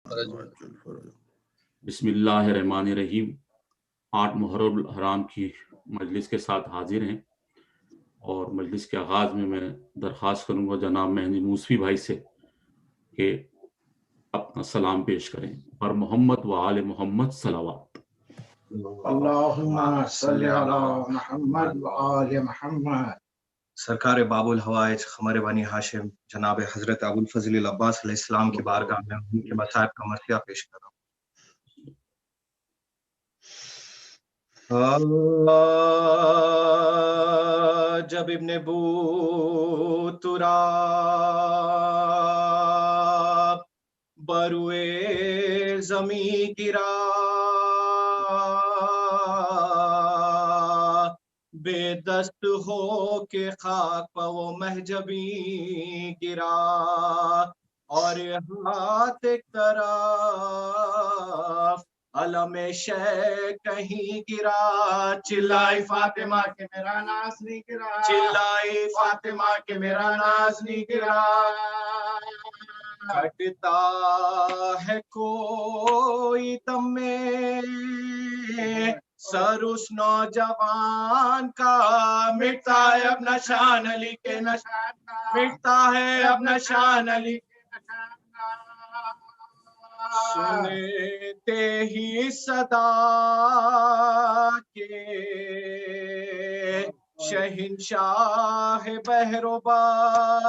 بسم اللہ الرحمن الرحیم. 8 محرم الحرام کی مجلس کے ساتھ حاضر ہیں اور مجلس کے آغاز میں درخواست کروں گا جناب مہندی موسوی بھائی سے کہ اپنا سلام پیش کریں. اور محمد و آل محمد صلوات. اللہم صلی علی محمد و آل محمد. سرکار باب الحوائج قمر بنی ہاشم جناب حضرت ابو الفضل العباس علیہ السلام کی بارگاہ میں ان کے مصائب کا مرثیہ پیش کر رہا ہوں. جب ابن بو تراب بروئے زمیں گرا، بے دست ہو کے خاک پہ وہ مہجبیں گرا، اور ہاتھ ایک طرف علم شے کہیں گرا، چلائی فاطمہ کے میرا ناز نہیں گرا، چلائی فاطمہ کے میرا ناز نہیں گرا. کٹتا ہے کوئی دم میں سر اس نوجوان کا، مٹتا ہے اب نشان علی کے نشان کا، مٹتا ہے اب نشان علی کے نشان کا. سنتے ہی صدا کے شہنشاہ بحر و بار،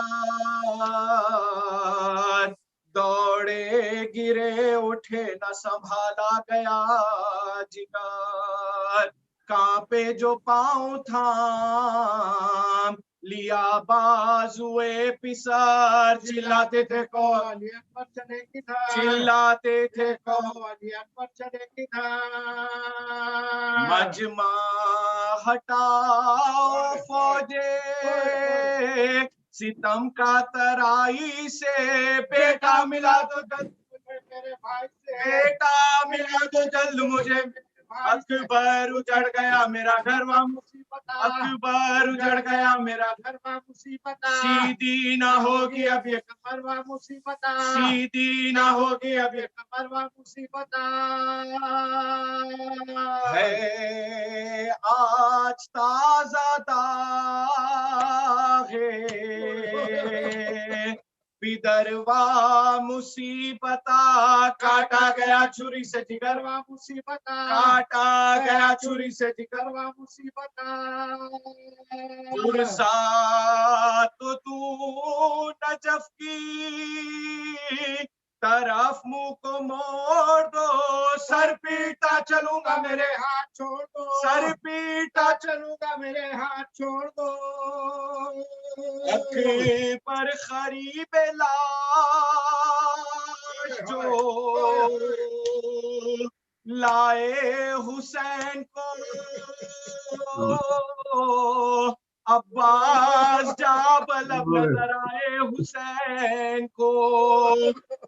دوڑے گرے اٹھے نہ سنبھالا گیا جگر، کانپے جو پاؤں تھام لیا بازوئے پسر، چلاتے تھے کون پر چلے کدھر، چلاتے تھے کون پر چلے کدھر. مجمع ہٹاؤ فوجے ستم کا ترائی سے، بیٹا ملا تو جلد مجھے میرے بھائی سے، بیٹا ملا تو جلد مجھے. اکبر اجڑ گیا میرا گھر و مصیبت، اکبر اجڑ گیا میرا گھر و مصیبت، سیدھی نہ ہوگی اب یہ کمر و مصیبت، سیدھی نہ ہوگی اب یہ کمر و مصیبت. ہے آج تازہ داغ بدروا مصیبتا، کاٹا گیا چھری سے جگروا مصیبتا، کاٹا گیا چھری سے جگروا مصیبتا. پرسا تو نجف کی طرف منہ کو موڑ دو، سر پیٹا چلوں گا میرے ہاتھ چھوڑ دو، سر پیٹا چلوں گا میرے ہاتھ چھوڑ دو. پر قریب لاش جو لائے حسین کو، عباس جا بلب نظر آئے حسین کو،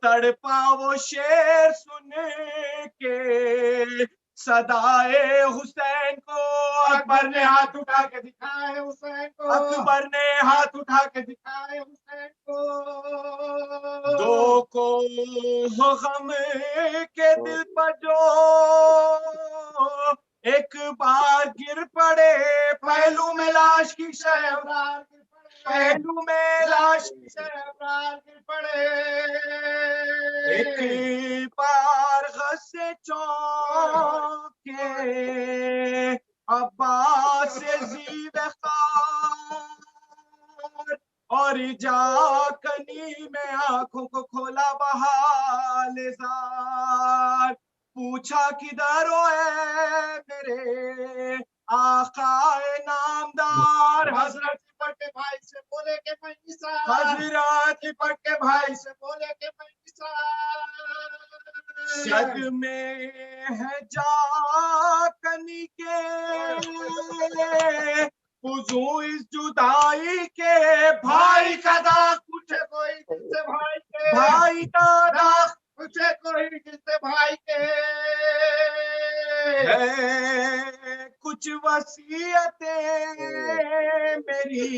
تڑپا وہ شیر سن کے صدائے حسین کو. اکبر نے ہاتھ اٹھا کے دکھائے حسین کو، اکبر نے ہاتھ اٹھا کے دکھائے حسین کو. دو کو ہو غم کے دل پر جو ایک بار گر پڑے، پہلو میں لاش کی شہوار گر پڑے، پہلو میں لاش کی شہوار گر پڑے. ایک بار غصے چونکے عباس زیب خار، اور جا کنی میں آنکھوں کو کھولا بحال زار، پوچھا کدھر ہو اے میرے آقا نامدار. حضرت لپٹ کے بھائی سے بولے کہ میں نثار، حضرت لپٹ کے بھائی سے بولے کہ میں نثار. شد میں ہے جا کنی کے فضو اس جدائی کے، بھائی کا داغ پوچھے کوئی دل سے بھائی کے، بھائی کا داغ پوچھے کوئی دل سے بھائی کے. کچھ وصیتیں میری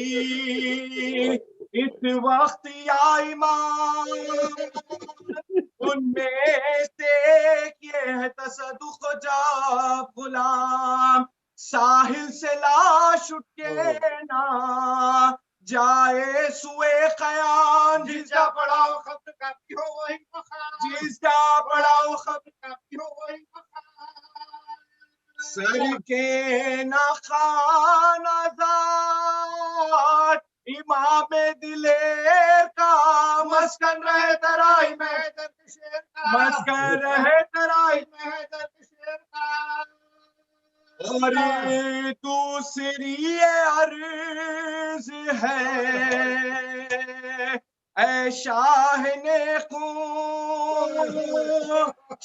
اس وقت یا امام، ان میں سے ایک یہ ہے تصدق جب غلام ساحل سے لاش اٹھ کے نہ جائے سوئے قیام، جس کا بڑا خبر کافی ہو وہی مقام، جس کا بڑا خبر کافی ہو وہی مقام، سر کے نخان آزاد امام دلیر کا مسکن رہے ترائی میں درد شیر کا، مسکن رہے ترائی میں درد شیر کا، اور دوسری عرض ہے اے شاہ نے خون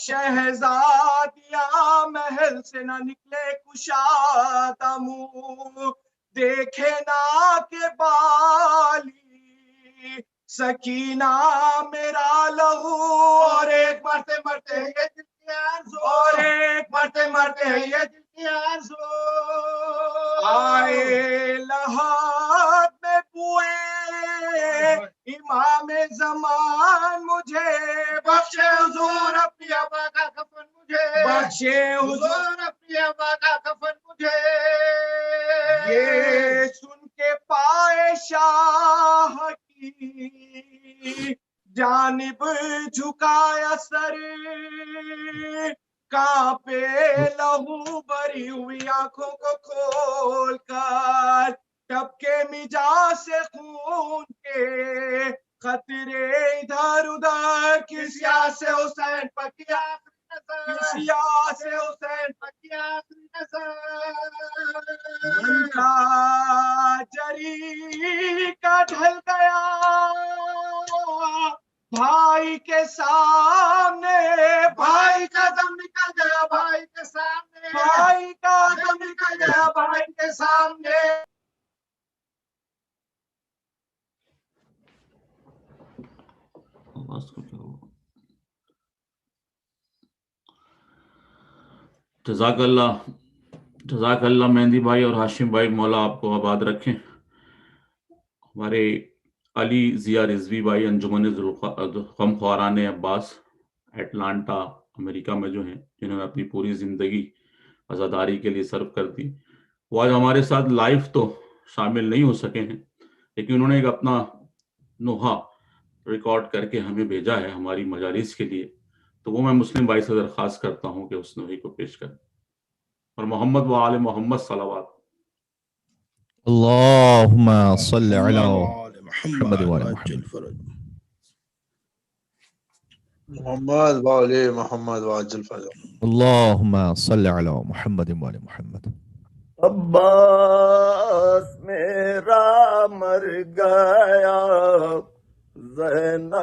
شہزادیاں محل سے نہ نکلے کشادہ منہ، دیکھے نا کہ بالی سکینہ میرا لہو، اور ایک مرتے مرتے یہ دل کی آرزو، اور ایک مرتے مرتے یہ دل کی آرزو، آئے لحاظ میں بوئے امام زمان مجھے، بخشے حضور اپنی آبا کا کفن مجھے، بخشے حضور اپنی آبا کا کفن مجھے، یہ سن کے پائے شاہ کی جانب جھکایا سر، کانپے لہو بری ہوئی آنکھوں کو کھول کر، ٹپ کے مجا سے خون کے خطرے ادھر ادھر، کس یا سے حسین پکی آخری نظر، کس یا سے حسین پکی آخری نظر، من کا جری کا ڈھل گیا بھائی کے سامنے، بھائی کا دم نکل گیا بھائی کے سامنے، بھائی کا دم نکل گیا بھائی کے سامنے، جزاک اللہ مہندی بھائی اور ہاشم بھائی، مولا آپ کو آباد رکھیں۔ ہمارے علی ضیاء رضوی بھائی انجمن غم خواران عباس اٹلانٹا امریکہ میں جو ہیں، جنہوں نے اپنی پوری زندگی عزاداری کے لیے صرف کر دی، وہ آج ہمارے ساتھ لائیو تو شامل نہیں ہو سکے ہیں، لیکن انہوں نے ایک اپنا نوحہ ریکارڈ کر کے ہمیں بھیجا ہے ہماری مجالس کے لیے، تو وہ میں مسلم بھائی سے درخواست کرتا ہوں کہ اس نوحے کو پیش کریں، اور محمد و آل محمد صلوات۔ اللهم صل على محمد وعلى محمد محمد وعلى محمد وعجل فرج اللهم صل على محمد وعلى محمد۔ عباس میرا مر گیا زینب،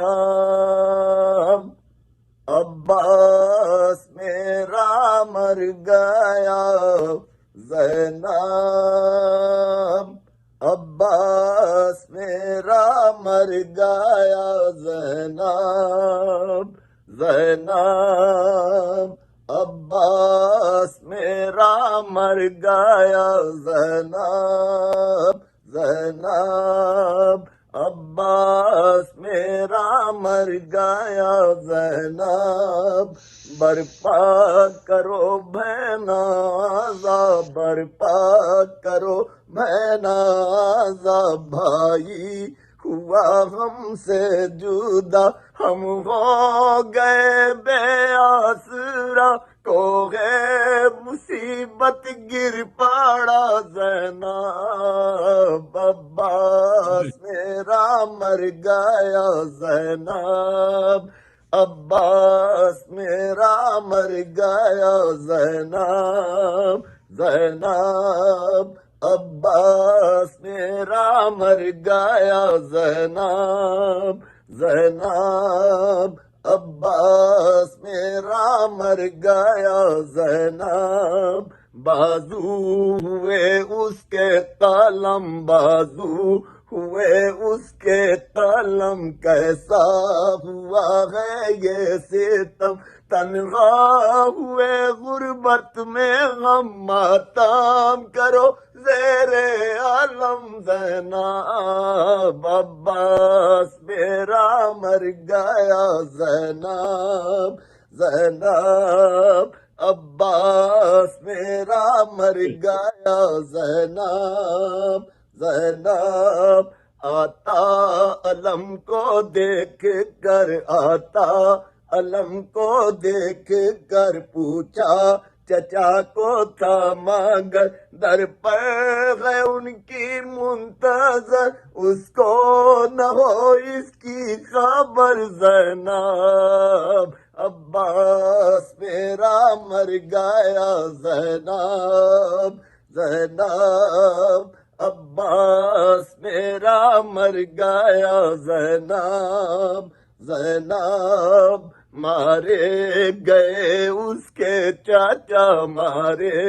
عباس میرا مر گیا زینب، عباس میرا مر گیا زینب، زینب عباس میرا مر گیا زینب، زینب عباس میرا مر گیا زینب، برپا کرو بہنازا، برپا کرو بہنازا، بھائی ہوا ہم سے جدا، ہم ہو گئے بے آسرا، کوہ مصیبت گر پڑا زینب، عباس میرا مر گیا زینب، عباس میرا مر گیا زینب، زینب عباس میرا مر گیا زینب، زینب عباس میرا مر گیا زینب، بازو ہوئے اس کے قلم، بازو ہوئے اس کے قلم، کیسا ہوا ہے یہ ستم تنہا ہوئے غربت میں غم ماتم کرو زیر عالم زینب عباس میرا مر گیا زینب زینب عباس میرا مر گیا زینب زینب آتا علم کو دیکھ کر آتا علم کو دیکھ کر پوچھا چچا کو تھا مگر در پر ہے ان کی منتظر اس کو نہ ہو اس کی خبر زینب عباس میرا مر گیا زینب زینب عباس میرا مر گیا زینب زینب مارے گئے اس کے چاچا مارے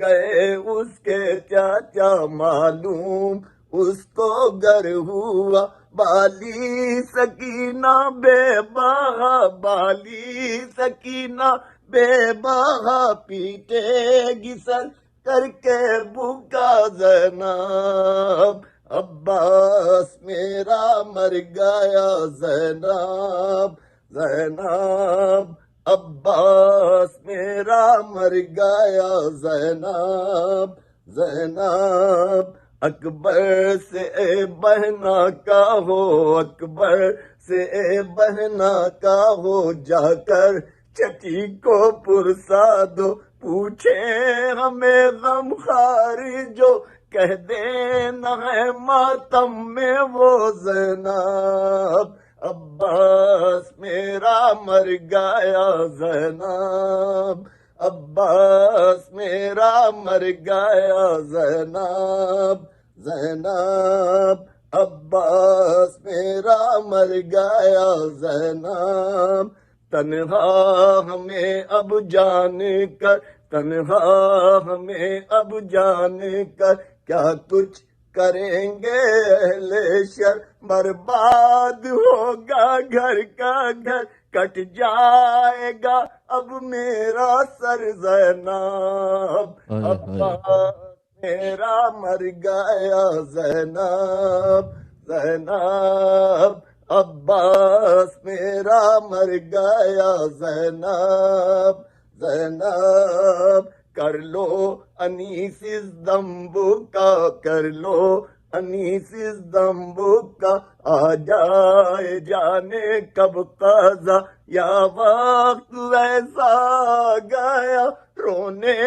گئے اس کے چاچا معلوم اس کو گر ہوا بالی سکینہ بے بہا بالی سکینہ بے بہا پیٹے گی سر کر کے بھوکا زینب عباس میرا مر گیا زینب زینب عباس میرا مر گیا زینب زینب اکبر سے اے بہنا کا ہو اکبر سے اے بہنا کا ہو جا کر چچی کو پرسا دو پوچھے ہمیں غم خاری جو کہہ دینا ہے ماتم میں وہ زینب عباس میرا مر گیا زینب عباس میرا مر گیا زینب زینب عباس میرا مر گیا زینب تنہا ہمیں اب جان کر تنہا ہمیں اب جان کر کیا کچھ کریں گے اہل شر برباد ہوگا گھر کا گھر کٹ جائے گا اب میرا سر زینب عباس میرا مر گیا زینب زینب عباس میرا مر گیا زینب زینب کر لو انیس اس دمبو کا کر لو انیس اس دمبو کا آ جائے جانے کب قضا یا وقت ایسا گیا رونے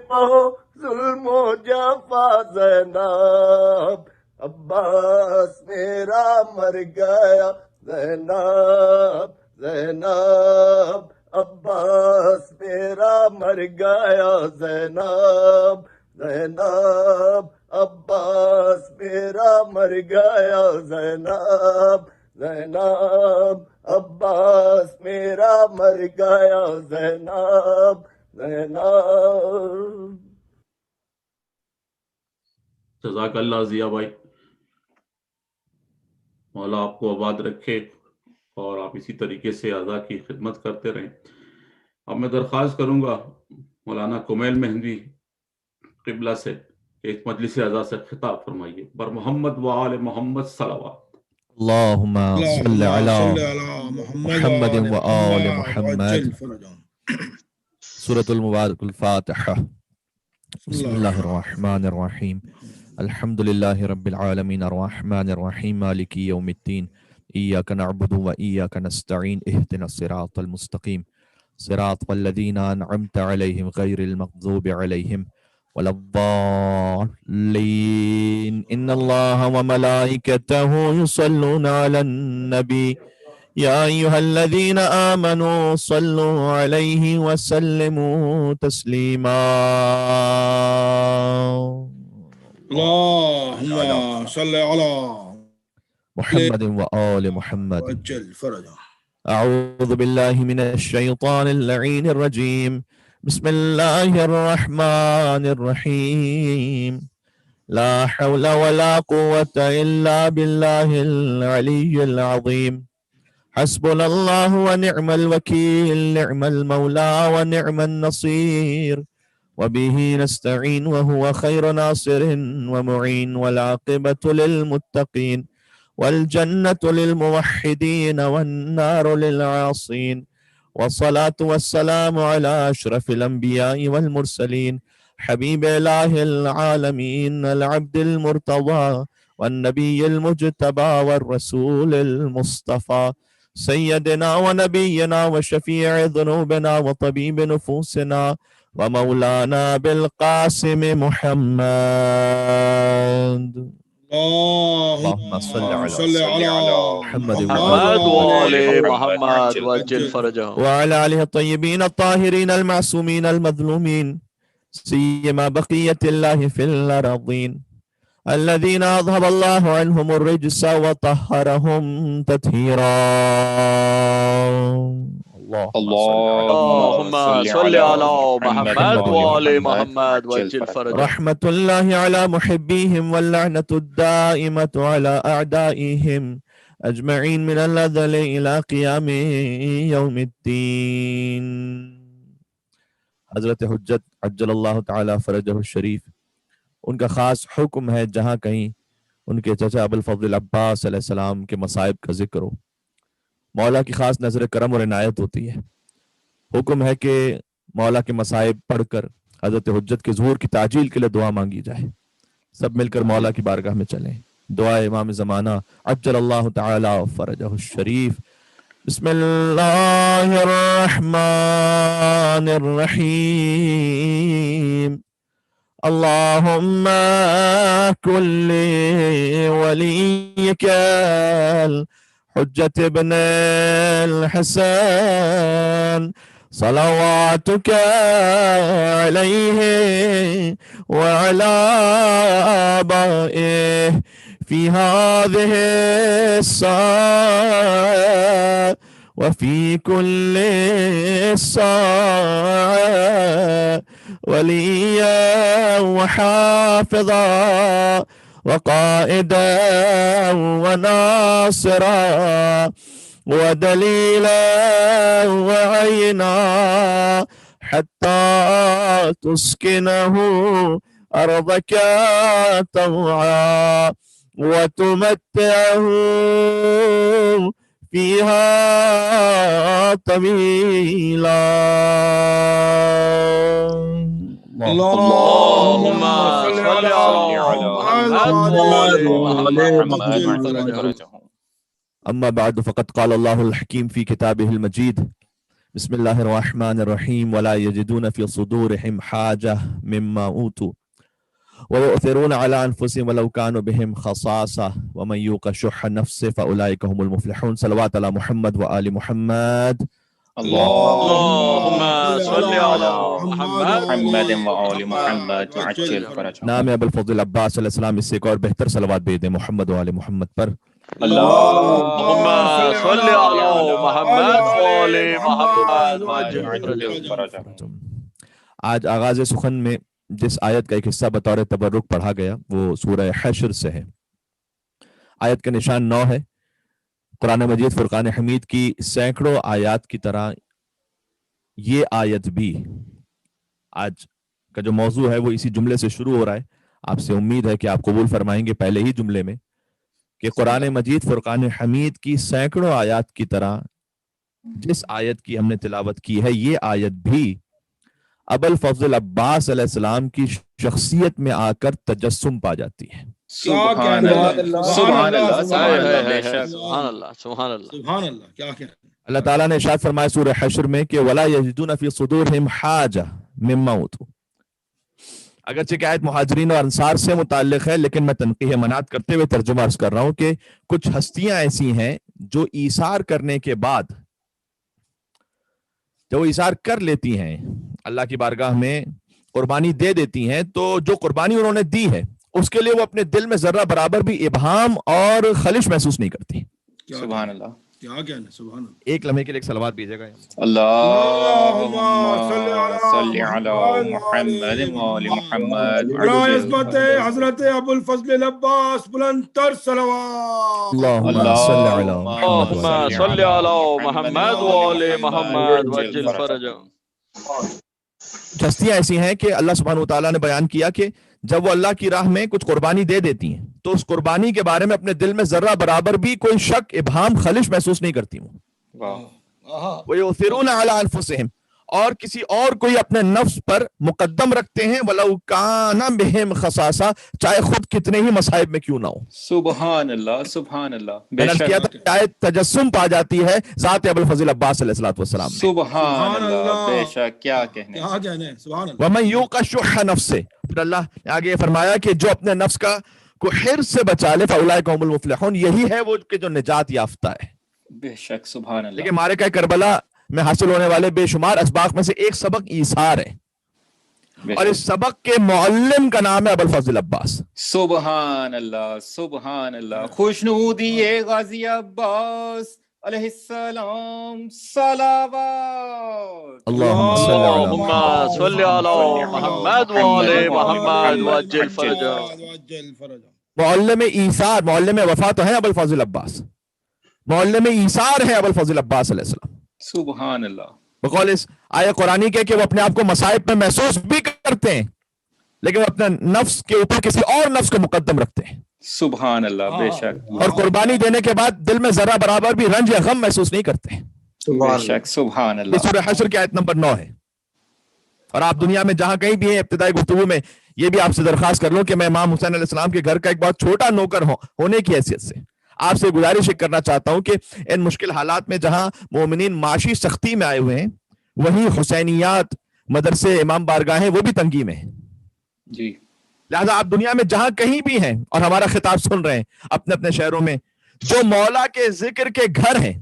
پہو ظلم و جفا زینب عباس میرا مر گیا زینب زینب عباس میرا مر گیا زینب زینب عباس میرا مر گیا زینب زینب عباس میرا مر گیا زینب زینب. جزاک اللہ ضیاء بھائی، مولا آپ کو آباد رکھے اور آپ اسی طریقے سے اعضاء کی خدمت کرتے رہیں. اب میں درخواست کروں گا مولانا کمیل مہندی قبلہ سے ایک مجلس اعضاء سے خطاب فرمائیے. بر محمد و آل محمد صلوات. اللهم صل على محمد و آل محمد. سورة المبارک الفاتحہ. بسم اللہ الرحمن الرحیم. الحمد للہ رب العالمین الرحمن الرحیم مالک یوم الدین. ایاک نعبد و ایاک نستعین اہدنا الصراط المستقیم صراط الذین انعمت علیہم غیر المغضوب علیہم ولا الضالین. ان اللہ وملائکتہ یصلون علی النبی یا ایہا الذین آمنوا صلوا علیہ وسلموا تسلیما. اللهم صل على محمد و آل محمد. وجل فرجا. أعوذ بالله من الشيطان اللعين الرجيم. بسم الله الرحمن الرحيم. لا حول ولا قوة إلا بالله العلي العظيم. حسبنا الله ونعم الوكيل، نعم المولى ونعم النصير، وبه نستعين وهو خير ناصر ومعين، والعاقبة للمتقين، والجنة للموحدين والنار للعاصين، والصلاة والسلام على أشرف الأنبياء والمرسلين، حبيب إله العالمين، العبد المرتضى والنبي المجتبى والرسول المصطفى، سيدنا ونبينا وشفيع ذنوبنا وطبيب نفوسنا ومولانا بالقاسم محمد. اللهم صل على محمد وآل محمد وعجل فرجهم، وعلى آله الطيبين الطاهرين المعصومين المظلومين، سيما بقية الله في الأرضين الذين أذهب الله عنهم الرجس وطهرهم تطهيرا. اللهم صل على محمد وآل محمد وعجل فرجهم. رحمة الله على محبيهم واللعنة الدائمة على أعدائهم أجمعين من الأزل إلى قيام يوم الدين. حضرت حجت عجل اللہ تعالی فرجہ الشریف، ان کا خاص حکم ہے جہاں کہیں ان کے چچا ابوالفضل عباس علیہ السلام کے مصائب کا ذکر ہو، مولا کی خاص نظر کرم اور عنایت ہوتی ہے. حکم ہے کہ مولا کے مصائب پڑھ کر حضرت حجت کے ظہور کی تعجیل کے لیے دعا مانگی جائے. سب مل کر مولا کی بارگاہ میں چلیں. دعا امام زمانہ عجل اللہ تعالی فرجہ الشریف. بسم اللہ الرحمن الرحیم. اللهم كل وليك الحجة ابن الحسن صلواتك عليه وعلى آبائه في هذه الساعة وفي كل ساعة وليا وحافظا وقائدا وناصرا ودليلا وعينا حتى تسكنه أرضك طوعا وتمتعه فيها طويلا. اللهم صل على محمد. أما بعد فقد قال الله الحكيم في كتابه المجيد بسم الله الرحمن الرحيم ولا يجدون في صدورهم حاجة مما أوتوا ويؤثرون على أنفسهم ولو كانوا بهم خصاصة ومن يوق شح نفسه فأولئك هم المفلحون. صلوات على محمد وآل محمد. اللهم صل على محمد وآل محمد وعجل فرجهم. نام ابوالفضل عباس علیہ السلام اس سے ایک اور بہتر صلوات بھیج دیں محمد وآل محمد پر. اللهم صل على محمد وآل محمد وعجل فرجهم. آج آغاز سخن میں جس آیت کا ایک حصہ بطور تبرک پڑھا گیا وہ سورہ حشر سے ہے. آیت کا نشان 9 ہے. قرآن مجید فرقان حمید کی سینکڑوں آیات کی طرح یہ آیت بھی آج کا جو موضوع ہے وہ اسی جملے سے شروع ہو رہا ہے. آپ سے امید ہے کہ آپ قبول فرمائیں گے پہلے ہی جملے میں کہ قرآن مجید فرقان حمید کی سینکڑوں آیات کی طرح جس آیت کی ہم نے تلاوت کی ہے یہ آیت بھی ابوالفضل عباس علیہ السلام کی شخصیت میں آ کر تجسم پا جاتی ہے. سبحان اللہ سبحان اللہ سبحان اللہ سبحان اللہ سبحان اللہ. کیا کہہ اللہ تعالیٰ نے ارشاد فرمایا سورہ حشر میں کہ وَلَا يَجِدُونَ فِي صُدُورِهِمْ حَاجَةً مِمَّا أُوتُوا. اگرچہ کہ آیت مہاجرین اور انصار سے متعلق ہے لیکن میں تنقیح منات کرتے ہوئے ترجمہ عرض کر رہا ہوں کہ کچھ ہستیاں ایسی ہیں جو ایثار کرنے کے بعد جب وہ ایثار کر لیتی ہیں اللہ کی بارگاہ میں قربانی دے دیتی ہیں تو جو قربانی انہوں نے دی ہے اس کے لیے وہ اپنے دل میں ذرہ برابر بھی ابہام اور خلش محسوس نہیں کرتی. سبحان اللہ. کیا کہنا ہے، سبحان اللہ. ایک لمحے کے لیے ایک صلوات بھیجے گا. اللہم صلی علی محمد وآل محمد. برائے عظمت حضرت ابو الفضل العباس بلند تر صلوات. اللہم صل علی محمد اللهم صل على محمد وآل محمد وعجل فرجهم. ہستیاں ایسی ہیں کہ اللہ سبحانہ وتعالیٰ نے بیان کیا کہ جب وہ اللہ کی راہ میں کچھ قربانی دے دیتی ہیں تو اس قربانی کے بارے میں اپنے دل میں ذرہ برابر بھی کوئی شک، ابہام، خلش محسوس نہیں کرتی ہوں. وَيُؤْثِرُونَ عَلَىٰ أَنفُسِهِمْ، اور کسی اور کوئی اپنے نفس پر مقدم رکھتے ہیں، وَلَوْ كَانَ بِهِمْ خَصَاصَةٌ، چاہے خود کتنے ہی مصائب میں کیوں نہ ہو. سبحان اللہ سبحان اللہ. میں نے کیا تھا چاہے تجسم پا جاتی ہے ذات ابو الفضل عباس علیہ السلام. سبحان اللہ، بے شک. کیا کہنے ہیں، سبحان اللہ. وَمَن يُوقَ شُحَّ نَفْسِهِ، پھر اللہ نے آگے یہ فرمایا کہ جو اپنے نفس کا کو حرص سے بچا لے فَأُولَٰئِکَ هُمُ الْمُفْلِحُونَ، یہی ہے وہ کہ جو نجات یافتہ ہے. بے شک. سبحان اللہ. لیکن معرکہ کربلا میں حاصل ہونے والے بے شمار اسباق میں سے ایک سبق ایثار ہے، اور اس سبق کے معلم کا نام ہے ابو الفضل عباس. سبحان اللہ سبحان اللہ. خوشنودی غازی عباس علیہ السلام صلوات. اللہم صل علی محمد وآل محمد وعجل فرجهم. معلم ایثار، معلم وفا تو ہے ابو الفضل عباس، معلم ایثار ہے ابو الفضل عباس علیہ السلام. سبحان اللہ. بقول اس آیت قرآنی کے کہ وہ اپنے آپ کو مصائب میں محسوس بھی کرتے ہیں لیکن وہ اپنے نفس کے اوپر کسی اور نفس کو مقدم رکھتے ہیں. سبحان اللہ. بے شک. اور قربانی دینے کے بعد دل میں ذرہ برابر بھی رنج یا غم محسوس نہیں کرتے ہیں. بے شک. سبحان اللہ. یہ سورہ حشر کی آیت نمبر 9 ہے. اور آپ دنیا میں جہاں کہیں بھی ہیں، ابتدائی گفتگو میں یہ بھی آپ سے درخواست کر لوں کہ میں امام حسین علیہ السلام کے گھر کا ایک بہت چھوٹا نوکر ہونے کی حیثیت سے آپ سے گزارش کرنا چاہتا ہوں کہ ان مشکل حالات میں جہاں مومنین معاشی سختی میں آئے ہوئے ہیں، وہیں حسینیات، مدرسے، امام بارگاہیں وہ بھی تنگی میں ہیں. جی. لہذا آپ دنیا میں جہاں کہیں بھی ہیں اور ہمارا خطاب سن رہے ہیں اپنے اپنے شہروں میں، جو مولا کے ذکر کے گھر ہیں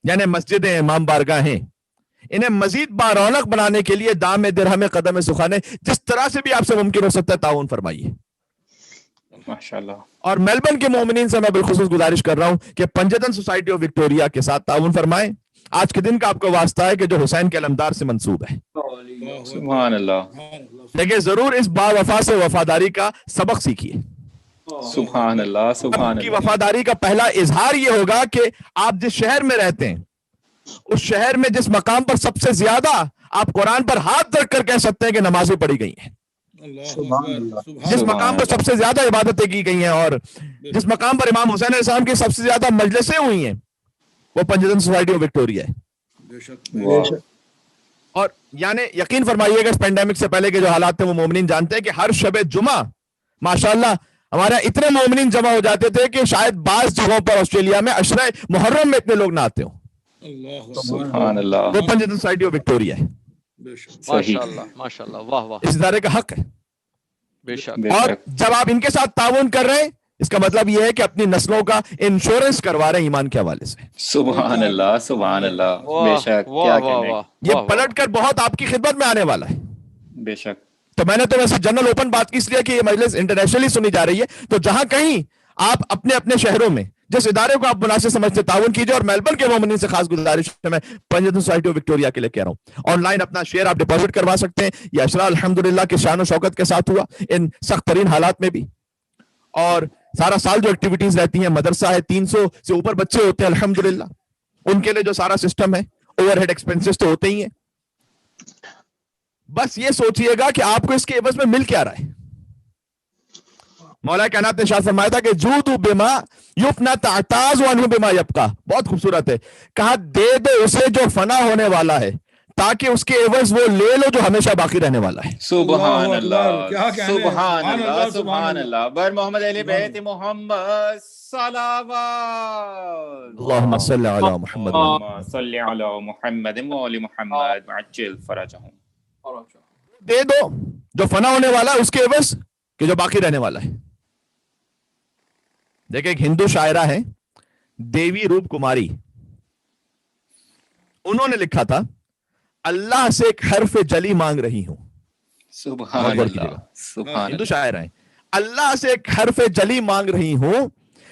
یعنی مسجدیں، امام بارگاہیں، انہیں مزید بارونق بنانے کے لیے دام درہم قدم سخانے جس طرح سے بھی آپ سے ممکن ہو سکتا ہے تعاون فرمائیے. ماشاءاللہ. اور میلبرن کے مومنین سے میں بالخصوص گزارش کر رہا ہوں کہ پنجتن سوسائٹی آف وکٹوریا کے ساتھ تعاون فرمائیں. آج کے دن کا آپ کو واسطہ ہے کہ جو حسین کے علمدار سے منسوب ہے. سبحان اللہ. لیکن ضرور اس با وفا سے وفاداری کا سبق سیکھیے. سبحان اللہ سبحان کی اللہ. وفاداری کا پہلا اظہار یہ ہوگا کہ آپ جس شہر میں رہتے ہیں اس شہر میں جس مقام پر سب سے زیادہ آپ قرآن پر ہاتھ رکھ کر کہہ سکتے ہیں کہ نمازیں پڑھی گئی ہیں، جس مقام پر سب سے زیادہ عبادتیں کی گئی ہیں، اور جس مقام پر امام حسین علیہ السلام کی سب سے زیادہ مجلسیں ہوئی ہیں، وہ پنجتن سوسائٹی آف وکٹوریا ہے. اور یعنی یقین فرمائیے گا اس پینڈیمک سے پہلے کے جو حالات تھے وہ مومنین جانتے ہیں کہ ہر شب جمعہ ماشاءاللہ ہمارے اتنے مومنین جمع ہو جاتے تھے کہ شاید بعض جگہوں پر آسٹریلیا میں عشرہ محرم میں اتنے لوگ نہ آتے ہوں. سبحان اللہ. وہ پنجتن سوسائٹی آف وکٹوریا ہے. ماشاءاللہ ماشاءاللہ. واہ واہ. اس ادارے کا حق ہے. بے شک. اور جب آپ ان کے ساتھ تعاون کر رہے ہیں اس کا مطلب یہ ہے کہ اپنی نسلوں کا انشورنس کروا رہے ہیں ایمان کے حوالے سے. سبحان اللہ سبحان اللہ. بے شک. کیا کہنے. یہ پلٹ کر بہت آپ کی خدمت میں آنے والا ہے. بے شک. تو میں نے تو ویسے جنرل اوپن بات کی اس لیے کہ یہ مجلس انٹرنیشنلی سنی جا رہی ہے، تو جہاں کہیں آپ اپنے اپنے شہروں میں جس ادارے کو آپ مناسب سمجھتے تعاون کیجیے. اور میلبرن کے مومنین سے خاص گزارش ہے، میں پنجتن سوسائٹی آف وکٹوریا کے لیے کہہ رہا ہوں، آن لائن اپنا شیئر آپ ڈپازٹ کروا سکتے ہیں. یہ اشرا الحمدللہ کی شان و شوکت کے ساتھ ہوا ان سخت ترین حالات میں بھی. اور سارا سال جو ایکٹیویٹیز رہتی ہیں، مدرسہ ہے، 300 سے اوپر بچے ہوتے ہیں الحمدللہ، ان کے لیے جو سارا سسٹم ہے، اوور ہیڈ ایکسپینسز تو ہوتے ہی ہیں. بس یہ سوچئے گا کہ آپ کو اس کے عوض میں مل کیا رہا ہے. مولا کائنات نے ارشاد فرمایا تھا کہ جودوا بما یفنا تعتاز عنہ بما یبقى. بہت خوبصورت ہے، کہا دے دو اسے جو فنا ہونے والا ہے تاکہ اس کے عوض وہ لے لو جو ہمیشہ باقی رہنے والا ہے. سبحان اللہ سبحان اللہ سبحان اللہ. بر محمد اہل بیت محمد صلوات. اللہم صل علی محمد اللہم صل علی محمد وآل محمد وعجل فرجهم. دے دو جو فنا ہونے والا ہے اس کے عوض کہ جو باقی رہنے والا ہے. دیکھیں ایک ہندو شاعرہ ہے دیوی روپ کماری، انہوں نے لکھا تھا اللہ سے ایک حرف جلی مانگ رہی ہوں. سبحان اللہ سبحان ہندو شاعر ہیں، اللہ سے ایک حرف جلی مانگ رہی ہوں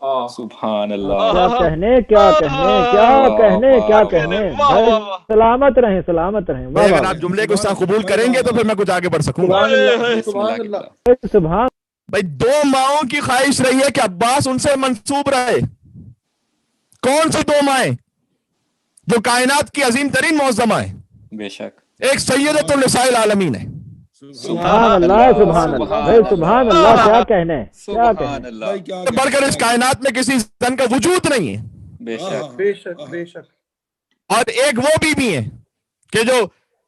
سبحان اللہ کیا کہنے کیا کہنے کیا کہنے کیا کہنے بھائی سلامت رہیں سلامت رہیں واہ اگر واہ آپ جملے کو اس طرح قبول کریں گے تو پھر میں کچھ آگے بڑھ سکوں گا. سبحان بھائی دو ماؤں کی خواہش رہی ہے کہ عباس ان سے منسوب رہے. کون سی دو مائیں جو کائنات کی عظیم ترین معظمہ ہیں؟ بے شک. ایک سیدۃ النساء العالمین ہے. سبحان اللہ سبحان اللہ بھائی سبحان اللہ کیا کہنے کیا سبحان کہنے اللہ. بڑھ کر اس کائنات میں کسی زن کا وجود نہیں ہے. بے شک. اور ایک وہ بیوی ہیں کہ جو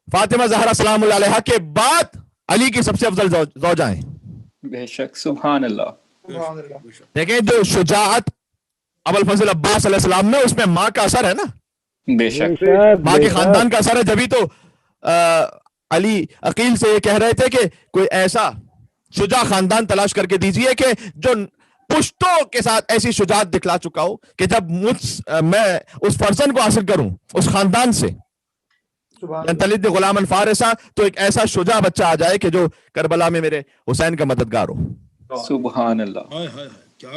فاطمہ زہرا سلام اللہ علیہا کے بعد علی کی سب سے افضل زوجہ ہیں. بے شک. سبحان اللہ. دیکھیں جو شجاعت ابوالفضل عباس علیہ السلام میں اس میں ماں کا اثر ہے نا, بے شک. ماں کے خاندان کا اثر ہے. جبھی تو علی عقیل سے یہ کہہ رہے تھے کہ کوئی ایسا شجاع خاندان تلاش کر کے دیجئے کہ جو پشتوں کے ساتھ ایسی شجاعت دکھلا چکا ہو کہ جب میں اس فرزند کو حاصل کروں اس خاندان سے تلد غلام فارسا تو ایک ایسا شجاع بچہ آ جائے کہ جو کربلا میں میرے حسین کا مددگار ہو. سبحان اللہ.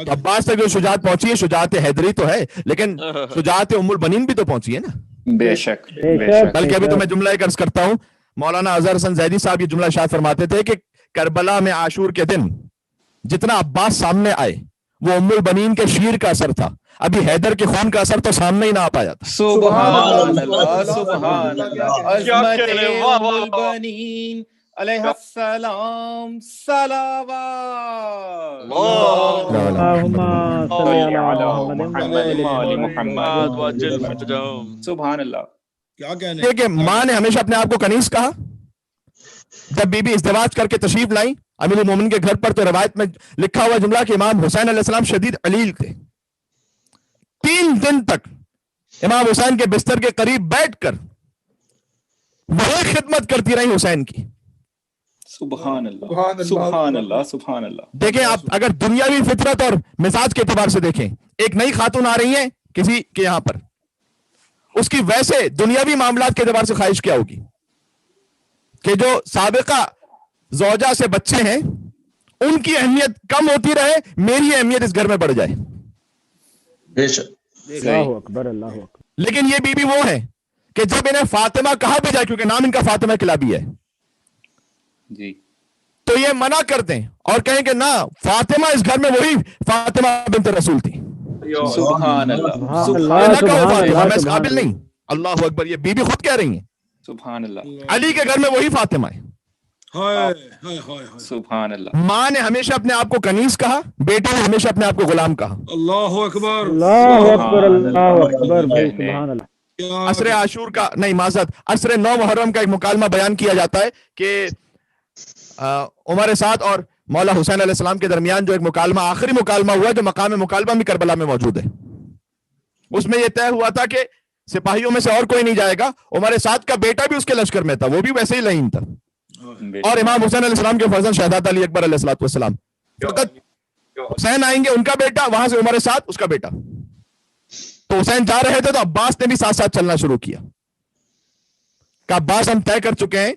عباس تک جو شجاعت پہنچی ہے شجاعت حیدری تو ہے لیکن شجاعت ام البنین بھی تو پہنچی ہے نا. بے شک. بے شک. بلکہ ابھی تو میں جملہ ایک عرض کرتا ہوں. مولانا اظہر حسن زیدی صاحب یہ جملہ ارشاد فرماتے تھے کہ کربلا میں عاشور کے دن جتنا عباس سامنے آئے وہ ام البنین کے شیر کا اثر تھا. ابھی حیدر کے خون کا اثر تو سامنے ہی نہ آ پایا تھا. سبحان اللہ. سبحان اللہ. عظمت ام البنین علیہ السلام صلوات. اللہم صلی علی محمد وعجل فرجهم. سبحان اللہ. کیا کہنے کہ ماں نے ہمیشہ اپنے آپ کو کنیز کہا. جب بی بی ازدواج کر کے تشریف لائیں امیر المومنین کے گھر پر تو روایت میں لکھا ہوا جملہ کہ امام حسین علیہ السلام شدید علیل تھے. 3 دن تک امام حسین کے بستر کے قریب بیٹھ کر وہی خدمت کرتی رہی حسین کی. سبحان اللہ. سبحان اللہ. سبحان اللہ. دیکھیں آپ اگر دنیاوی فطرت اور مزاج کے اعتبار سے دیکھیں ایک نئی خاتون آ رہی ہیں کسی کے یہاں پر اس کی ویسے دنیاوی معاملات کے اعتبار سے خواہش کیا ہوگی کہ جو سابقہ زوجہ سے بچے ہیں ان کی اہمیت کم ہوتی رہے میری اہمیت اس گھر میں بڑھ جائے. بے شک. اللہ اکبر اللہ اکبر. لیکن یہ بیوی وہ ہے کہ جب انہیں فاطمہ کہا بھی جائے کیونکہ نام ان کا فاطمہ کلابی ہے جی تو یہ منع کر دیں اور کہیں کہ نہ فاطمہ اس گھر میں وہی فاطمہ بنت رسول تھی. سبحان اللہ. نہ کہو فاطمہ میں اس قابل نہیں. اللہ اکبر. یہ بیوی خود کہہ رہی ہیں سبحان اللہ. علی کے گھر میں وہی فاطمہ ہے. سبحان اللہ. ماں نے ہمیشہ اپنے آپ کو کنیز کہا بیٹے نے ہمیشہ اپنے آپ کو غلام کہا. اللہ اکبر اللہ اکبر اللہ اکبر بھائی سبحان اللہ. عصر عاشور کا نہیں معذرت عصر 9 محرم کا ایک مکالمہ بیان کیا جاتا ہے کہ عمر سعد اور مولا حسین علیہ السلام کے درمیان جو ایک مکالمہ آخری مکالمہ ہوا جو مقام مکالمہ بھی کربلا میں موجود ہے. اس میں یہ طے ہوا تھا کہ سپاہیوں میں سے اور کوئی نہیں جائے گا. عمر سعد کا بیٹا بھی اس کے لشکر میں تھا وہ بھی ویسے ہی لعین تھا اور امام حسین علیہ السلام کے فرزند شہزاد علی اکبر علیہ السلام فقط حسین آئیں گے ان کا بیٹا وہاں سے عمر سعد اس کا بیٹا. تو حسین جا رہے تھے تو عباس نے بھی ساتھ ساتھ چلنا شروع کیا کہ عباس ہم طے کر چکے ہیں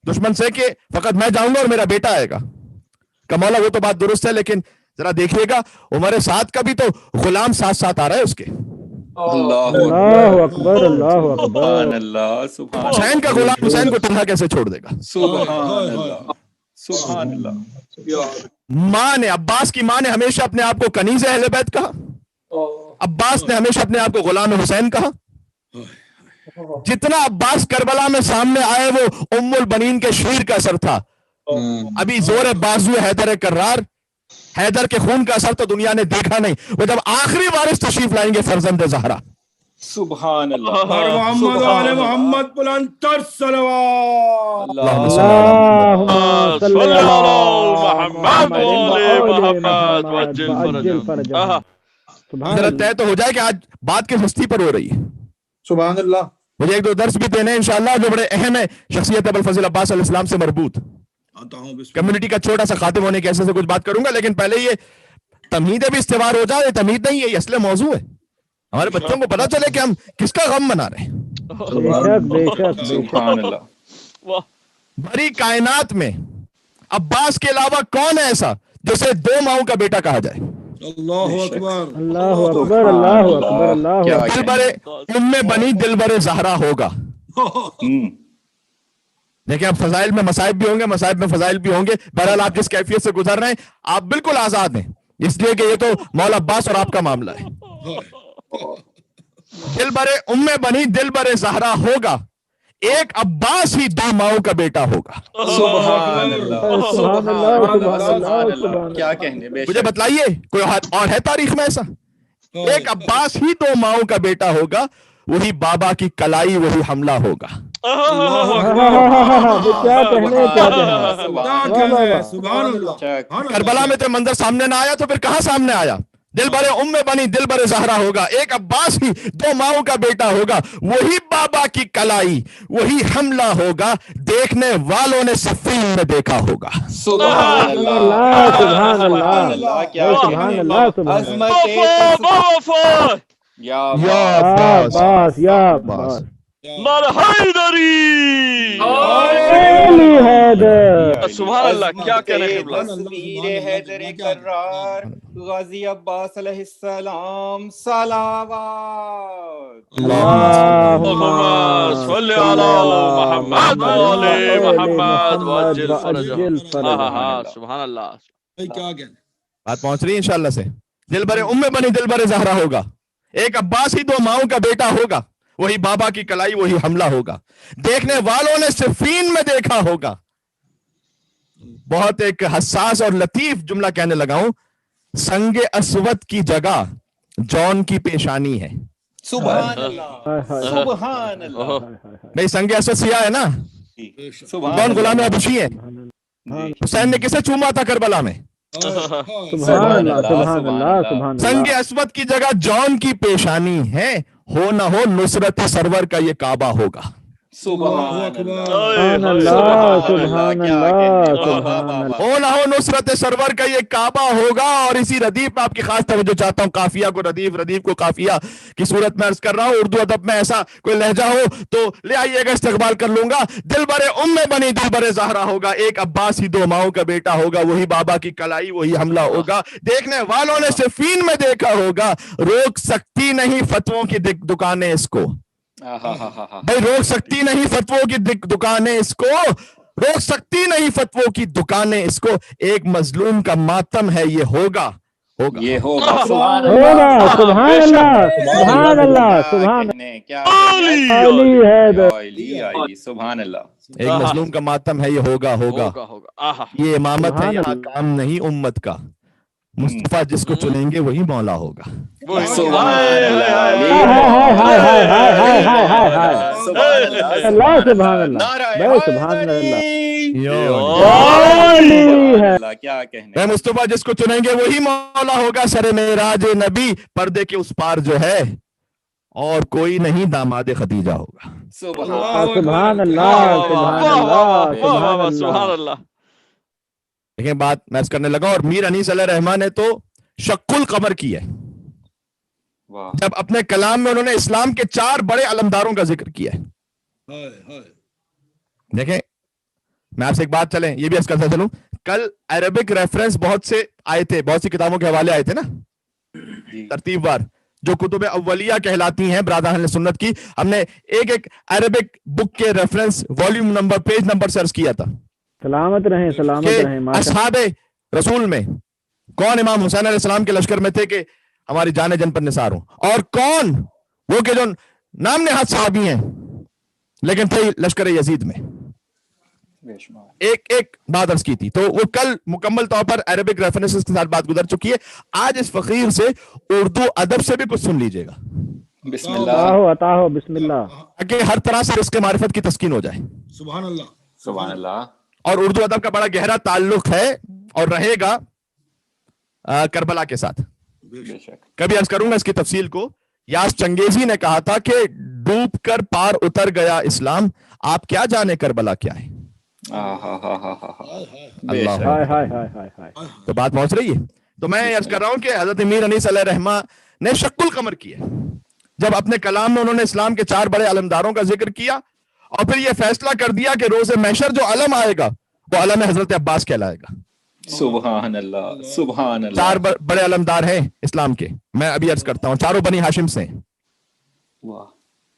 دشمن سے کہ فقط میں جاؤں گا اور میرا بیٹا آئے گا. کہ مولا وہ تو بات درست ہے لیکن ذرا دیکھیے گا عمر سعد کا بھی تو غلام ساتھ ساتھ آ رہا ہے اس کے. اللہ اکبر اللہ اکبر. سبحان اللہ. سبحان حسین کا غلام حسین کو تنہا کیسے چھوڑ دے گا. سبحان اللہ. سبحان اللہ. ماں نے عباس کی ماں نے ہمیشہ اپنے آپ کو کنیز اہل بیت کہا. عباس نے ہمیشہ اپنے آپ کو غلام حسین کہا. جتنا عباس کربلا میں سامنے آئے وہ ام البنین کے شیر کا اثر تھا. ابھی زور بازو حیدر کرار حیدر کے خون کا اثر تو دنیا نے دیکھا نہیں. وہ جب آخری وارث تشریف لائیں گے فرزند زہرا. سبحان اللہ. محمد آل محمد بلند تر صلوات. اللہم صلی علی محمد محمد وعجل فرجهم. ذرا طے تو ہو جائے کہ آج بات کس ہستی پر ہو رہی ہے. سبحان اللہ. مجھے ایک 2 درس بھی دینے ہیں انشاءاللہ جو بڑے اہم ہے شخصیت ابوالفضل عباس علیہ السلام سے مربوط. کمیونٹی کا چھوٹا سا خاتم ہونے کی ایسے سے کچھ بات کروں گا لیکن پہلے یہ تمہید بھی استوار ہو جائے. تمہید نہیں ہے یہ اصل موضوع ہے. ہمارے بچوں کو پتا چلے کہ ہم کس کا غم منا رہے ہیں. سبحان اللہ. بھری کائنات میں عباس کے علاوہ کون ہے ایسا جسے 2 ماؤں کا بیٹا کہا جائے. اللہ اکبر اللہ اکبر اللہ اکبر اللہ اکبر. دل برے ام بنی دل برے زہرا ہوگا. دیکھیں اب فضائل میں مصائب بھی ہوں گے، مصائب میں فضائل بھی ہوں گے. بہرحال آپ جس کیفیت سے گزر رہے ہیں آپ بالکل آزاد ہیں، اس لیے کہ یہ تو مولا عباس اور آپ کا معاملہ ہے. دل برے ام بنی دل برے زہرا ہوگا، ایک عباس ہی دو ماؤں کا بیٹا ہوگا. سبحان اللہ سبحان اللہ سبحان اللہ. کیا کہنے، مجھے بتلائیے کوئی اور ہے تاریخ میں ایسا؟ ایک عباس ہی دو ماؤں کا بیٹا ہوگا، وہی بابا کی کلائی وہی حملہ ہوگا. کیا کہنے سبحان اللہ. کربلا میں تو منظر سامنے نہ آیا تو پھر کہاں سامنے آیا؟ دل برے ام بنی دل برے زہرا ہوگا، ایک عباس ہی دو ماؤں کا بیٹا ہوگا، وہی بابا کی کلائی وہی حملہ ہوگا، دیکھنے والوں نے صفین میں دیکھا ہوگا. سبحان اللہ سبحان اللہ کیا سبحان اللہ سبحان عظمت یا عباس یا عباس سبحان اللہ. کیا کہنے تصویر حیدر کرار غازی عباس علیہ السلام صلوات. اللہم صلی علی محمد وعلی محمد وعجل فرجہ. سبحان اللہ. کیا کہنے بات پہنچ رہی ہے انشاءاللہ سے. دل برے ام بنی دل برے زہرا ہوگا، ایک عباس ہی دو ماؤں کا بیٹا ہوگا، وہی بابا کی کلائی وہی حملہ ہوگا، دیکھنے والوں نے صفین میں دیکھا ہوگا. بہت ایک حساس اور لطیف جملہ کہنے لگا ہوں. سنگ اسود کی جگہ جون کی پیشانی ہے. سبحان اللہ سبحان اللہ. بھئی سنگ اسود سیاہ ہے نا، کون غلام ابوشی ہے؟ حسین نے کسے چوما تھا کربلا میں؟ سبحان اللہ سبحان اللہ سبحان سنگ اسود کی جگہ جون کی پیشانی ہے، ہو نہ ہو نصرت سرور کا یہ کعبہ ہوگا. سبحان سبحان اللہ سبحان اللہ سبحان اللہ. ہو نہ ہو نصرت سرور کا یہ کعبہ ہوگا. اور اسی ردیف میں آپ کی خاص توجہ چاہتا ہوں، قافیہ کو ردیف، ردیف کو قافیہ کی صورت میں عرض کر رہا ہوں. اردو ادب میں ایسا کوئی لہجہ ہو تو لے آئیے گا، استقبال کر لوں گا. دل برے ام بنی دل برے زہرا ہوگا، ایک عباس ہی دو ماؤں کا بیٹا ہوگا، وہی بابا کی کلائی وہی حملہ ہوگا، دیکھنے والوں نے صفین میں دیکھا ہوگا. روک سکتی نہیں فتووں کی دکانیں اس کو. بھائی روک سکتی نہیں فتووں کی دکانیں اس کو، روک سکتی نہیں فتووں کی دکانیں اس کو. ایک مظلوم کا ماتم ہے یہ ہوگا ہوگا یہ ہوگا. سبحان اللہ سبحان اللہ سبحان سبحان اللہ. ایک مظلوم کا ماتم ہے یہ ہوگا ہوگا. یہ امامت ہے یہاں کام نہیں امت کا، مصطفیٰ جس کو چنیں گے وہی مولا ہوگا. اللہ سبحان اللہ سبحان اللہ. کیا کہنے، اے مصطفیٰ جس کو چنیں گے وہی مولا ہوگا. سر معراج نبی پردے کے اس پار جو ہے اور کوئی نہیں داماد خدیجہ ہوگا. سبحان اللہ سبحان اللہ. دیکھیں بات میں اس کرنے لگا. اور میر انیس علیہ رحمٰن نے تو شق القمر کی ہے جب اپنے کلام میں انہوں نے اسلام کے 4 بڑے علمداروں کا ذکر کیا ہے. دیکھیں میں آپ سے ایک بات چلیں یہ بھی عرض کرتا چلوں. کل عربک ریفرنس بہت سے آئے تھے، بہت سی کتابوں کے حوالے آئے تھے نا ترتیب وار، جو کتب اولیہ کہلاتی ہیں برادران اہل سنت کی. ہم نے ایک ایک عربک بک کے reference volume number page number search کیا تھا. سلامت رہیں سلامت رہیں. اصحاب رسول میں کون امام حسین علیہ السلام کے لشکر میں تھے کہ ہماری جان جن پر نثار ہوں، اور کون وہ کہ جو نام نہاد صحابی ہیں لیکن تھے لشکر یزید میں. ایک ایک بات عرض کی تھی تو وہ کل مکمل طور پر عربک ریفرنسز کے ساتھ بات گزر چکی ہے. آج اس فقیر سے اردو ادب سے بھی کچھ سن لیجئے گا. بسم اللہ عطا ہو بسم اللہ. تاکہ ہر طرح سے رزق معرفت کی تسکین ہو جائے. سبحان اللہ سبحان اللہ. اور اردو ادب کا بڑا گہرا تعلق ہے اور رہے گا کربلا کے ساتھ. کبھی عرض کروں گا اس کی تفصیل کو. یاس چنگیزی نے کہا تھا کہ ڈوب کر پار اتر گیا اسلام، آپ کیا جانے کربلا کیا ہے. تو بات پہنچ رہی ہے. تو میں عرض کر رہا ہوں کہ حضرت میر انیس علیہ رحمہ نے شق القمر کی ہے جب اپنے کلام میں انہوں نے اسلام کے 4 بڑے علمداروں کا ذکر کیا اور پھر یہ فیصلہ کر دیا کہ روز محشر جو علم آئے گا وہ علم حضرت عباس کہلائے گا. سبحان اللہ سبحان اللہ. 4 بڑے علمدار ہیں اسلام کے. میں ابھی عرض کرتا ہوں چاروں بنی ہاشم سے ہیں.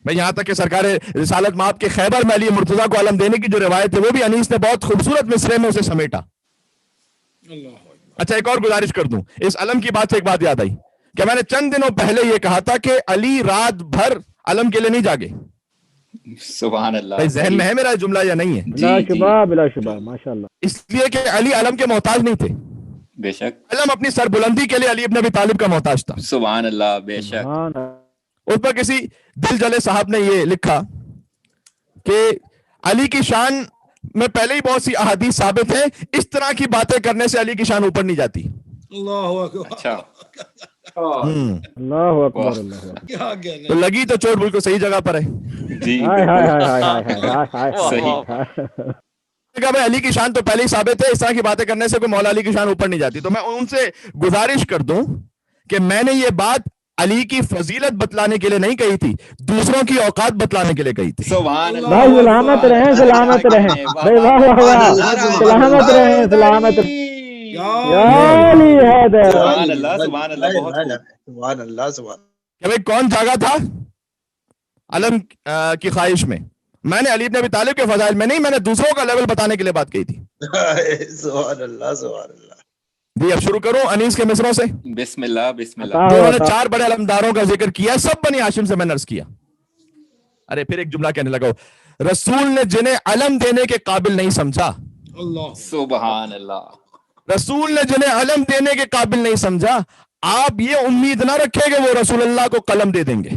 میں یہاں تک کہ سرکار رسالت مآب کے خیبر میں علی مرتضیٰ کو علم دینے کی جو روایت ہے وہ بھی انیس نے بہت خوبصورت مصرعے میں اسے سمیٹا. اچھا ایک اور گزارش کر دوں, اس علم کی بات سے ایک بات یاد آئی کہ میں نے چند دنوں پہلے یہ کہا تھا کہ علی رات بھر علم کے لیے نہیں جاگے. سبحان اللہ. ذہن میں ہے میرا جملہ یا نہیں ہے؟ بلا شبہ ماشاءاللہ. اس لیے کہ علی علم کے محتاج نہیں تھے. بے شک. علم اپنی سربلندی کے لیے علی ابن ابی طالب کا محتاج تھا. سبحان اللہ. بے شک. اس پر کسی دل جلے صاحب نے یہ لکھا کہ علی کی شان میں پہلے ہی بہت سی احادیث ثابت ہیں, اس طرح کی باتیں کرنے سے علی کی شان اوپر نہیں جاتی. اللہ اکبر. اچھا اللہ اکبر. اللہ کیا تو لگی تو چوٹ بالکل صحیح جگہ پر ہے. جی بھائی علی کی شان تو پہلے ہی ثابت ہے, اس طرح کی باتیں کرنے سے کوئی مولا علی کی شان اوپر نہیں جاتی. تو میں ان سے گزارش کر دوں کہ میں نے یہ بات علی کی فضیلت بتلانے کے لیے نہیں کہی تھی, دوسروں کی اوقات بتلانے کے لیے کہی تھی. سبحان اللہ. بھائی سلامت رہیں سلامت رہیں بھائی. واہ واہ واہ. سلامت رہیں سلامت رہیں. سبحان اللہ سبحان اللہ. بہت سبحان اللہ سبحان. کہ بھئی کون جاگا تھا علم کی خواہش میں؟ میں نے علی ابن ابی طالب کے فضائل میں نہیں, میں نے دوسروں کا لیول بتانے کے لیے بات کہی تھی. سبحان اللہ سبحان اللہ. جی اب شروع کروں انیس کے مصروں سے. بسم اللہ بسم اللہ. انہوں نے 4 بڑے علمداروں کا ذکر کیا, سب بنی ہاشم سے میں نے عرض کیا. ارے پھر ایک جملہ کہنے لگا, رسول نے جنہیں علم دینے کے قابل نہیں سمجھا. سبحان اللہ. رسول نے جنہیں علم دینے کے قابل نہیں سمجھا, آپ یہ امید نہ رکھے کہ وہ رسول اللہ کو قلم دے دیں گے.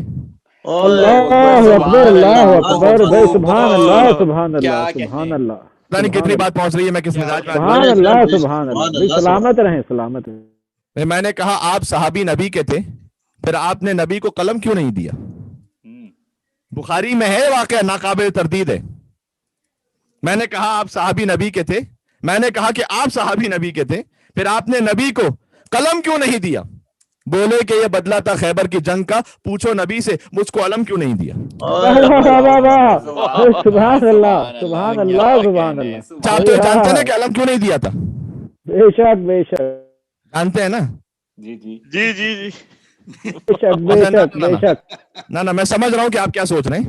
اللہ اکبر اللہ اکبر. بھائی سبحان اللہ سبحان اللہ سبحان اللہ. پتہ نہیں کتنی بات پہنچ رہی ہے, میں کس مزاج میں. سبحان اللہ سبحان اللہ. سلامت رہیں سلامت رہیں. میں نے کہا آپ صحابی نبی کے تھے, پھر آپ نے نبی کو قلم کیوں نہیں دیا؟ بخاری میں ہے واقعہ, ناقابل تردید ہے. میں نے کہا آپ صحابی نبی کے تھے, میں نے کہا کہ آپ صحابی نبی کے تھے, پھر آپ نے نبی کو قلم کیوں نہیں دیا؟ بولے کہ یہ بدلہ تھا خیبر کی جنگ کا, پوچھو نبی سے مجھ کو علم کیوں نہیں دیا؟ سبحان اللہ سبحان اللہ سبحان اللہ. آپ تو جانتے ہیں کہ علم کیوں نہیں دیا تھا؟ بے شک بے شک جانتے ہیں نا. جی جی جی جی جی بے شک بے شک بے شک. نہ میں سمجھ رہا ہوں کہ آپ کیا سوچ رہے ہیں.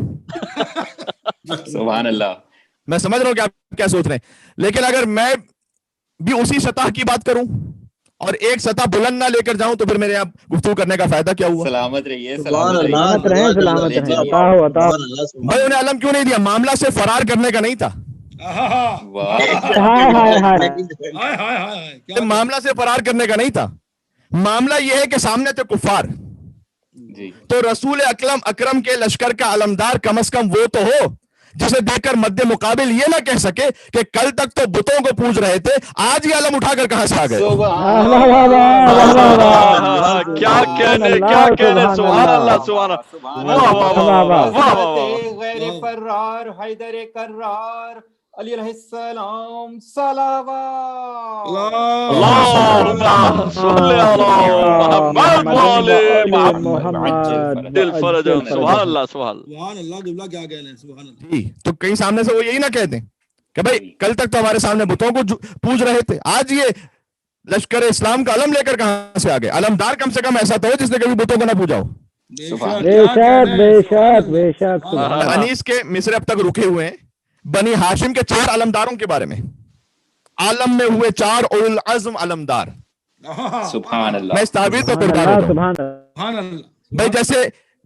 سبحان اللہ. میں سمجھ رہا ہوں کہ آپ کیا سوچ رہے ہیں, لیکن اگر میں بھی اسی سطح کی بات کروں اور ایک سطح بلند نہ لے کر جاؤں تو پھر میرے یہاں گفتگو کرنے کا فائدہ کیا ہوا؟ سلامت رہیے سبحان سلامت سلامت رہیں سلامت رہیں. عطا ہو عطا ہو. بھائی انہیں علم کیوں نہیں دیا؟ معاملہ سے فرار کرنے کا نہیں تھا. معاملہ سے فرار کرنے کا نہیں تھا. معاملہ یہ ہے کہ سامنے تھے کفار, تو رسول اکرم کے لشکر کا علمدار کم از کم وہ تو ہو جسے دیکھ کر مد مقابل یہ نہ کہہ سکے کہ کل تک تو بتوں کو پوج رہے تھے, آج یہ علم اٹھا کر کہاں سے آ گئے؟ کیا کہنے. سبحان اللہ سبحان اللہ. غیر فرار حیدر کرار علی علیہ السلام صلوات. اللهم صل على محمد وعلى محمد دل فرج. سبحان اللہ سبحان اللہ. کیا کہنے ہیں سبحان اللہ. جی تو کہیں سامنے سے وہ یہی نہ کہتے کہ بھائی کل تک تو ہمارے سامنے بتوں کو پوج رہے تھے, آج یہ لشکر اسلام کا علم لے کر کہاں سے آ گئے؟ علمدار کم سے کم ایسا تو ہو جس نے کبھی بتوں کو نہ پوجا ہو. بے شک بے شک بے شک. انیس کے مصر اب تک رکے ہوئے ہیں بنی ہاشم کے 4 علمداروں کے بارے میں. عالم میں ہوئے 4 اولو العزم علمدار. سبحان اللہ. میں اس تعبیر کو قربان ہوتا ہوں. بھائی جیسے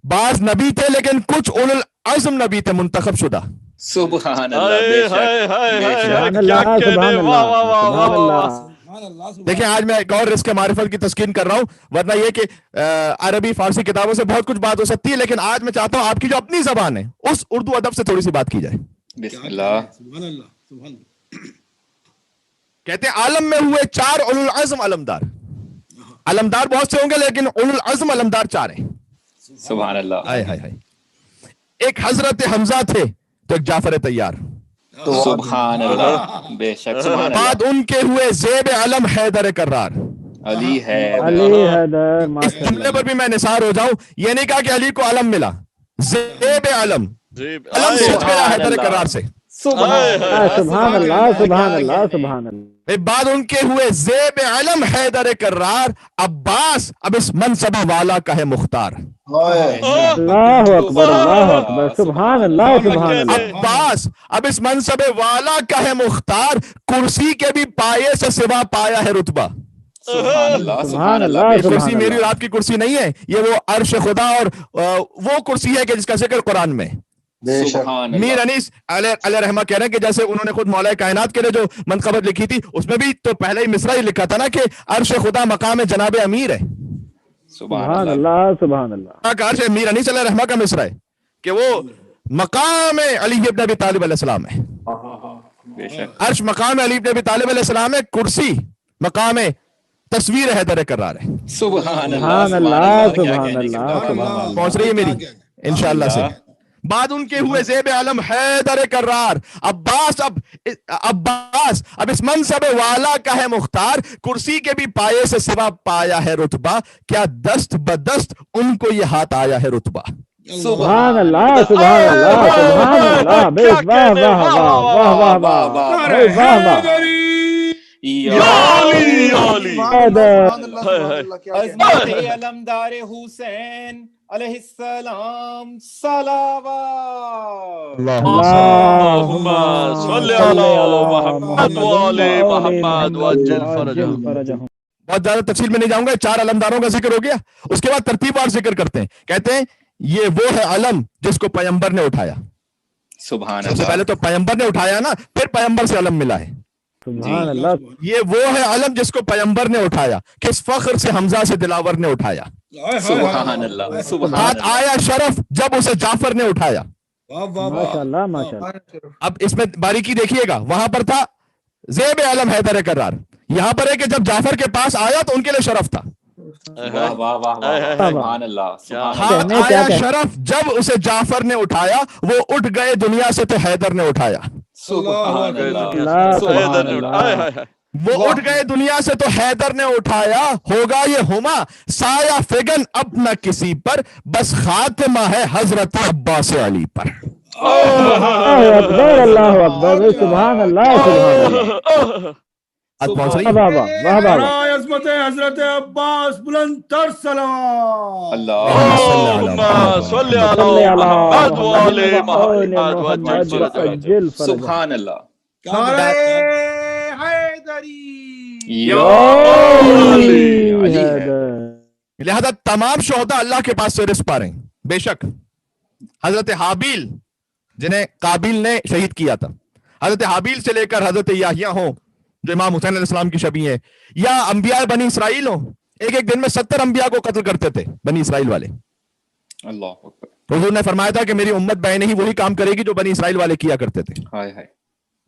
بعض نبی تھے لیکن کچھ اولو العزم نبی تھے منتخب شدہ. سبحان اللہ. دیکھیں آج میں ایک اور رزق معرفت کی تسکین کر رہا ہوں, ورنہ یہ کہ عربی فارسی کتابوں سے بہت کچھ بات ہو سکتی ہے, لیکن آج میں چاہتا ہوں آپ کی جو اپنی زبان ہے اس اردو ادب سے تھوڑی سی بات کی جائے. بسم اللہ. کہتے ہیں عالم میں ہوئے 4 اولو العزم علمدار. علمدار بہت سے ہوں گے لیکن اولو العزم علمدار 4 ہیں. سبحان اللہ. ایک حضرت حمزہ تھے تو ایک جعفر طیار. سبحان اللہ. بے شک سبحان اللہ. بعد ان کے ہوئے زیب علم حیدر کرار. علی ہے. اس جملے پر بھی میں نثار ہو جاؤں, یہ نہیں کہا کہ علی کو علم ملا, زیب علم علم سچ ملا حیدر کرار سے. سبحان اللہ سبحان اللہ سبحان اللہ. بعد ان کے ہوئے زیب علم حیدر کرار، عباس اب اس منصب والا کا ہے مختار. اللہ اکبر اللہ اکبر سبحان اللہ سبحان اللہ. عباس اب اس منصب والا کا ہے مختار، کرسی کے بھی پائے سے سوا پایا ہے رتبہ. سبحان اللہ یہ کرسی سبحان میری اور اللہ. آپ کی کرسی نہیں ہے، یہ وہ عرش خدا اور وہ کرسی ہے کہ جس کا ذکر قرآن میں. میر انیس علیہ رحمہ کہہ رہے ہیں کہ جیسے انہوں نے خود مولا کائنات کے لیے جو منقبت لکھی تھی اس میں بھی تو پہلے ہی مصرع ہی لکھا تھا نا کہ عرش خدا مقام جناب امیر ہے. سبحان اللہ سبحان اللہ. عرش میر انیس علیہ رحمہ کا مصرع ہے کہ وہ مقام علی ابن ابی طالب علیہ السلام ہے. عرش مقام علی ابن ابی طالب علیہ السلام ہے، کرسی مقام تصویر حیدر کرار ہے. سبحان اللہ سبحان اللہ. پہنچ رہی ہے میری انشاءاللہ سے. بعد ان کے ہوئے زیب علم حیدر کرار، عباس اب اس منصب والا کا ہے مختار، کرسی کے بھی پائے سے سوا پایا ہے رتبہ، کیا دست بدست ان کو یہ ہاتھ آیا ہے رتبہ. سبحان اللہ سبحان اللہ سبحان اللہ. بے واہ واہ واہ واہ واہ واہ واہ واہ. عظمت علمدار حسین علیہ السلام صلوات. اللہم صلی علی محمد وآل محمد وعجل فرجہم. بہت زیادہ تفصیل میں نہیں جاؤں گا، 4 علمداروں کا ذکر ہو گیا. اس کے بعد ترتیب اور ذکر کرتے ہیں. کہتے ہیں یہ وہ ہے علم جس کو پیغمبر نے اٹھایا. سبحان سب سے اللہ. پہلے تو پیغمبر نے اٹھایا نا، پھر پیغمبر سے علم ملا ہے. سبحان اللہ. یہ وہ ہے علم جس کو پیغمبر نے اٹھایا، کس فخر سے حمزہ سے دلاور نے اٹھایا. سبحان اللہ. سبحان ہاتھ اللہ. آیا شرف جب اسے جعفر نے اٹھایا. ماشاء اللہ ماشاء اللہ. اب اس میں باریکی دیکھیے گا، وہاں پر تھا زیب علم حیدر کرار، یہاں پر ہے کہ جب جعفر کے پاس آیا تو ان کے لیے شرف تھا. واہ واہ واہ واہ. سبحان اللہ. سبحان اللہ. ہاتھ آیا شرف جب اسے جعفر نے اٹھایا، وہ اٹھ گئے دنیا سے تو حیدر نے اٹھایا. سبحان اللہ. اللہ سبحان اللہ. وہ اٹھ گئے دنیا سے تو حیدر نے اٹھایا، ہوگا یہ ہما سایہ فگن اب نہ کسی پر، بس خاتمہ ہے حضرت عباس علی پر. اللہ اکبر اللہ اکبر سبحان اللہ سبحان اللہ. پہنچ رہی واہ واہ واہ واہ. عظمت حضرت عباس بلند تر صلوات. اللہم صلی علی محمد وآل محمد وعجل فرجہم. سبحان اللہ. لہذا تمام شہداء اللہ کے پاس سے رزق پا رہے ہیں. بے شک حضرت حابیل جنہیں قابیل نے شہید کیا تھا، حضرت حابیل سے لے کر حضرت یحییٰ ہوں جو امام حسین علیہ السلام کی شبیہ ہے، یا انبیاء بنی اسرائیل ہوں، ایک دن میں 70 انبیاء کو قتل کرتے تھے بنی اسرائیل والے. اللہ اکبر. حضور نے فرمایا تھا کہ میری امت بہ نہیں وہی کام کرے گی جو بنی اسرائیل والے کیا کرتے تھے. ہائے ہائے.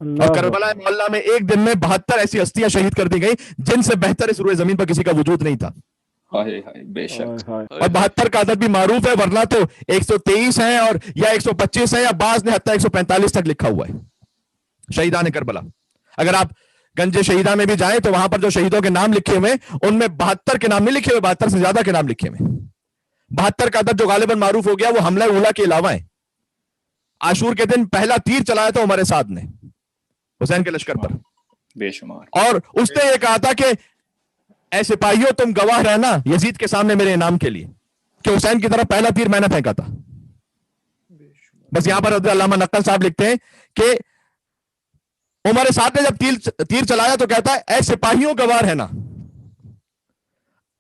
اور کربلا معلّہ میں ایک دن میں 72 ایسی ہستیاں شہید کر دی گئی جن سے بہتر اس روئے زمین پر کسی کا وجود نہیں تھا. ہائے ہائے. بے شک. اور 72 کا عدد بھی معروف ہے، ورنہ تو 123 ہیں اور یا 125 ہیں، یا بعض نے حتیٰ 145 تک لکھا ہوا ہے شہیدان کربلا. اگر آپ گنج شہیدہ میں بھی جائیں تو وہاں پر جو شہیدوں کے نام لکھے ہوئے ان میں 72 کے نام نہیں لکھے ہوئے، 72 سے زیادہ کے نام لکھے ہوئے. 72 کا عدد جو غالباً معروف ہو گیا وہ حملہ اولا کے علاوہ ہے. عاشور کے دن پہلا تیر چلایا تھا عمر سعد نے حسین کے لشکر پر، بے شمار. اور اس نے یہ کہا تھا کہ اے سپاہیوں تم گواہ رہنا یزید کے سامنے میرے انعام کے لیے کہ حسین کی طرف پہلا تیر میں نے پھینکا تھا. بس یہاں پر حضرت علامہ نقل صاحب لکھتے ہیں کہ عمر سعد نے جب تیر چلایا تو کہتا ہے اے سپاہیوں گواہ رہنا،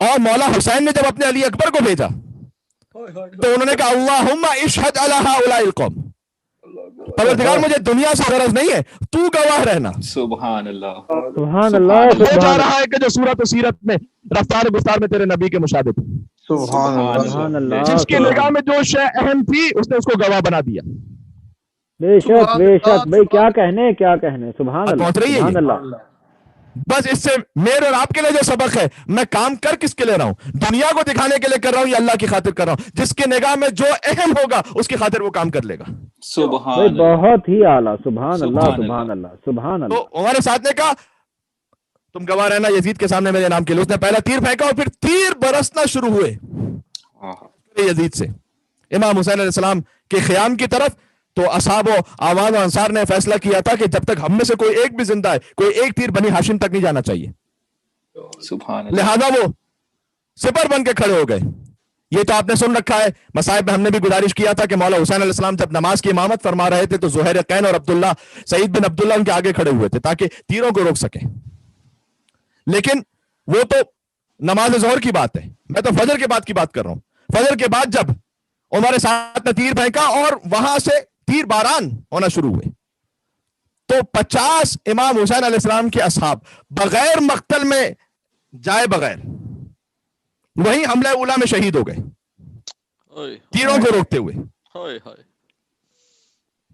اور مولا حسین نے جب اپنے علی اکبر کو بھیجا تو انہوں نے کہا اللہم اشہد علی ہؤلاء القوم، پروردگار مجھے دنیا سے غرض نہیں ہے، تو گواہ رہنا. سبحان اللہ. سبحان اللہ. ہو جا رہا ہے کہ جو سورت و سیرت میں رفتار و گفتار میں تیرے نبی کے مشابہ تھی، سبحان اللہ. جس کی نگاہ میں جو شے اہم تھی اس نے اس کو گواہ بنا دیا. بے شک بے شک بھائی، کیا کہنے کیا کہنے. سبحان اللہ پہنچ رہی ہے سبحان اللہ. بس اس سے میرے اور آپ کے لیے جو سبق ہے، میں کام کر کس کے لے رہا ہوں؟ دنیا کو دکھانے کے لیے کر رہا ہوں یا اللہ کی خاطر کر رہا ہوں؟ جس کی نگاہ میں جو اہم ہوگا اس کی خاطر وہ کام کر لے گا. سبحان بھائی اللہ. بہت ہی اعلیٰ. سبحان اللہ سبحان اللہ سبحان اللہ. تو ہمارے ساتھ نے کہا تم گواہ رہنا یزید کے سامنے میرے نام کے لیے. اس نے پہلا تیر پھینکا اور پھر تیر برسنا شروع ہوئے یزید سے امام حسین علیہ السلام کے خیام کی طرف. تو اصحاب و اعوان و انصار نے فیصلہ کیا تھا کہ جب تک ہم میں سے کوئی ایک بھی زندہ ہے کوئی ایک تیر بنی ہاشم تک نہیں جانا چاہیے. سبحان اللہ. لہذا وہ سپر بن کے کھڑے ہو گئے. یہ تو آپ نے سن رکھا ہے. مصائب میں ہم نے بھی گزارش کیا تھا کہ مولا حسین علیہ السلام جب نماز کی امامت فرما رہے تھے تو زہیر قین اور عبداللہ سعید بن عبداللہ ان کے آگے کھڑے ہوئے تھے تاکہ تیروں کو روک سکیں. لیکن وہ تو نماز ظہر کی بات ہے, میں تو فجر کے بعد کی بات کر رہا ہوں. فجر کے بعد جب عمر سعد نے تیر پھینکا اور وہاں سے تیر باران ہونا شروع ہوئے تو 50 امام حسین علیہ السلام کے اصحاب بغیر مقتل میں جائے بغیر وہیں حملہ اولا میں شہید ہو گئے تیروں کو روکتے ہوئے.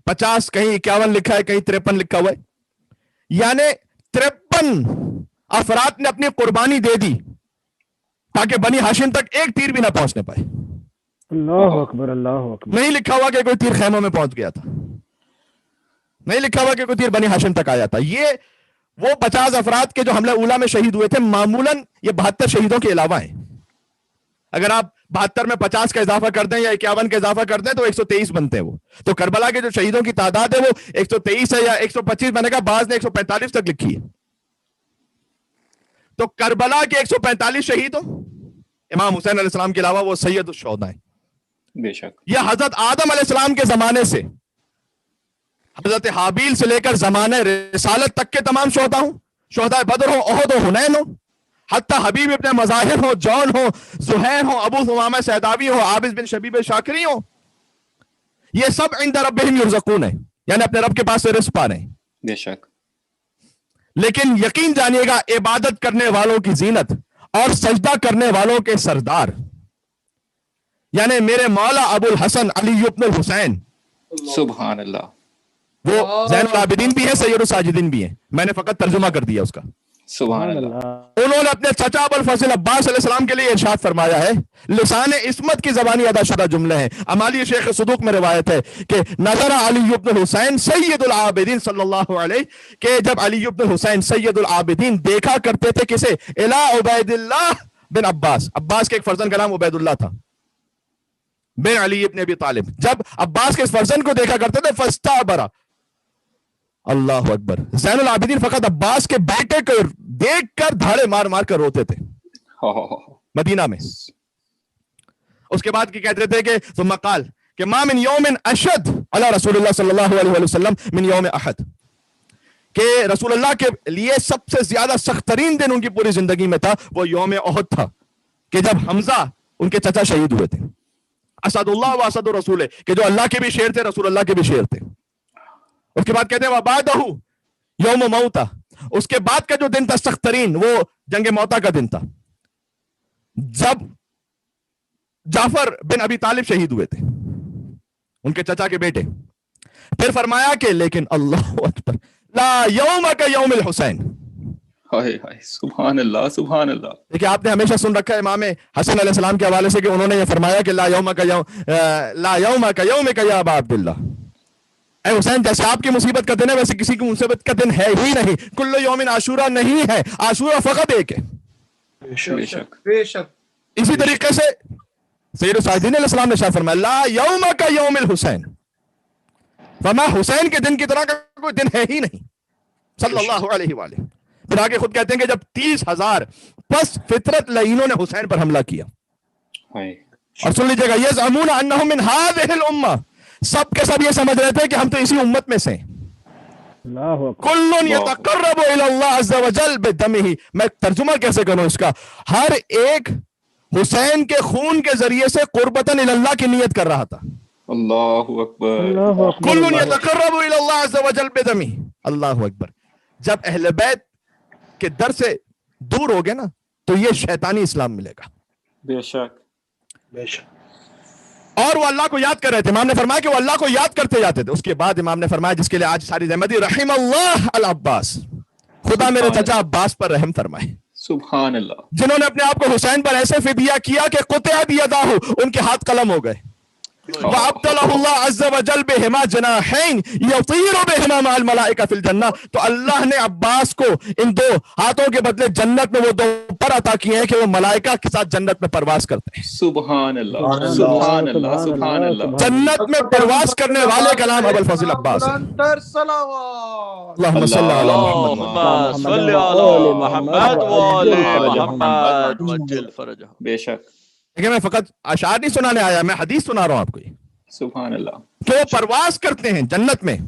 50 کہیں 51 لکھا ہے, کہیں 53 لکھا ہوا ہے, یعنی 53 افراد نے اپنی قربانی دے دی تاکہ بنی ہاشم تک ایک تیر بھی نہ پہنچنے پائے. اللہ اکبر اللہ اکبر. نہیں لکھا ہوا کہ کوئی تیر خیموں میں پہنچ گیا تھا, نہیں لکھا ہوا کہ کوئی تیر بنی ہاشم تک آیا تھا. یہ وہ 50 افراد کے جو حملہ اولا میں شہید ہوئے تھے, معمولاً یہ 72 شہیدوں کے علاوہ ہیں. اگر آپ 72 میں 50 کا اضافہ کر دیں یا 51 کا اضافہ کر دیں تو 123 بنتے ہیں. وہ تو کربلا کے جو شہیدوں کی تعداد ہے وہ 123 ہے یا 125 بنے گا, بعض نے 145 تک لکھی ہے. تو کربلا کے 145 شہید ہوں امام حسین علیہ السلام کے علاوہ وہ سید الشہداء ہیں. بے شک. یہ حضرت آدم علیہ السلام کے زمانے سے حضرت حابیل سے لے کر زمانے رسالت تک کے تمام شہداء ہوں, شہداء بدر ہو, احد ہو, حنین ہو, حتی حبیب ابن مظاہر ہو, جون ہو, زہیر ہو, ابو ثمامہ سیداوی ہو, عابس بن شبیب شاکری ہو, یہ سب عند ربہم یرزقون ہے, یعنی اپنے رب کے پاس سے رزق پا رہے ہیں. بے شک. لیکن یقین جانیے گا عبادت کرنے والوں کی زینت اور سجدہ کرنے والوں کے سردار یعنی میرے مولا ابو الحسن علی بن الحسین سبحان اللہ, وہ زین العابدین بھی ہیں, سید الساجدین بھی ہیں. میں نے فقط ترجمہ کر دیا اس کا. سبحان اللہ. انہوں نے اپنے چچا ابو الفضل عباس علیہ السلام کے لیے ارشاد فرمایا ہے, لسان عصمت کی زبانی ادا شدہ جملے ہیں. امالی شیخ صدوق میں روایت ہے کہ نظر علی بن الحسین سید العابدین صلی اللہ علیہ کہ جب علی بن الحسین سید العابدین دیکھا کرتے تھے کسے, الی عبید اللہ بن عباس. عباس کے ایک فرزند کا نام عبید اللہ تھا بن علی ابن ابی طالب. جب عباس کے اس فرزند کو دیکھا کرتے تھے فاستعبر, اللہ اکبر, زین العابدین فقط عباس کے بیٹے کو دیکھ کر دھاڑے مار مار کر روتے تھے مدینہ میں. اس کے بعد کی کہتے تھے کہ ثم قال کہ ما من یوم اشد علی رسول اللہ صلی اللہ علیہ وسلم من یوم احد, کہ رسول اللہ کے لیے سب سے زیادہ سخت ترین دن ان کی پوری زندگی میں تھا وہ یوم احد تھا, کہ جب حمزہ ان کے چچا شہید ہوئے تھے. اسد اللہ و اسد الرسول, کہ جو اللہ کے بھی شیر تھے رسول اللہ کے بھی شیر تھے. اس کے بعد کہتے ہیں وبعدہ یوم موتا, اس کے بعد کا جو دن تھا سخت ترین وہ جنگ موتا کا دن تھا جب جعفر بن ابی طالب شہید ہوئے تھے, ان کے چچا کے بیٹے. پھر فرمایا کہ لیکن اللہ اکبر لا یوم کا یوم الحسین. سبحان اللہ سبحان اللہ. دیکھیں آپ نے ہمیشہ سن رکھا ہے امام حسن علیہ السلام کے حوالے سے کہ انہوں نے یہ فرمایا کہ لا یوم کا یوم کا یا ابا عبداللہ, اے حسین جیسے آپ کی مصیبت کا دن ہے ویسے کسی کی مصیبت کا دن ہے ہی نہیں. کل یوم عاشورہ نہیں ہے, عاشورہ فقط ایک ہے. بے شک بے شک. اسی طریقے سے سید الساجدین علیہ السلام نے شاہ فرمایا لا یوم کا یوم الحسین, فرما حسین کے دن کی طرح کا کوئی دن ہے ہی نہیں صلی اللہ علیہ وآلہ. پھر آگے خود کہتے ہیں کہ جب 30,000 پس فطرت لعینوں نے حسین پر حملہ کیا, اور سن لیجیے گا یزعمون انہم من هذه الامہ, سب کے سب یہ سمجھ رہے تھے کہ ہم تو اسی امت میں سے. کل یتقرب الی اللہ عز وجل بدمہ, میں ترجمہ کیسے کروں اس کا, ہر ایک حسین کے خون کے ذریعے سے قربتاً الی اللہ کی نیت کر رہا تھا. اللہ اکبر. کل یتقرب الی اللہ عز وجل بدمہ. اللہ اکبر. جب اہل بیت کے در سے دور ہو گئے نا تو یہ شیطانی اسلام ملے گا. بے شک بے شک. اور وہ اللہ کو یاد کر رہے تھے. امام نے فرمایا کہ وہ اللہ کو یاد کرتے جاتے تھے. اس کے بعد امام نے فرمایا جس کے لیے آج ساری رحمت دی, رحم اللہ العباس, خدا میرے چچا عباس پر رحم فرمائے. سبحان اللہ. جنہوں نے اپنے آپ کو حسین پر ایسے فدیہ کیا کہ قطعت یداہ, ان کے ہاتھ قلم ہو گئے. وَأَبْدَلَهُ اللَّهُ عَزَّ وَجَلَّ بِهِمَا جَنَاحَيْنِ يَطِيرُ بِهِمَا مَعَ الْمَلَائِكَةِ فِي الْجَنَّةِ، تو اللہ نے عباس کو ان دو ہاتھوں کے بدلے جنت میں وہ دو پر عطا کیے ہیں کہ وہ ملائکہ کے ساتھ جنت میں پرواز کرتے ہیں. سبحان اللہ سبحان اللہ سبحان اللہ. جنت میں پرواز کرنے والے کا نام ابو الفضل عباس ہے. اللہم صلی علی محمد صلی علی محمد وآل محمد وعجل فرجہ. بے شک. لیکن میں فقط اشعار نہیں سنانے آیا، میں حدیث سنا رہا ہوں آپ کو. سبحان اللہ. کہ وہ پرواز کرتے ہیں جنت میں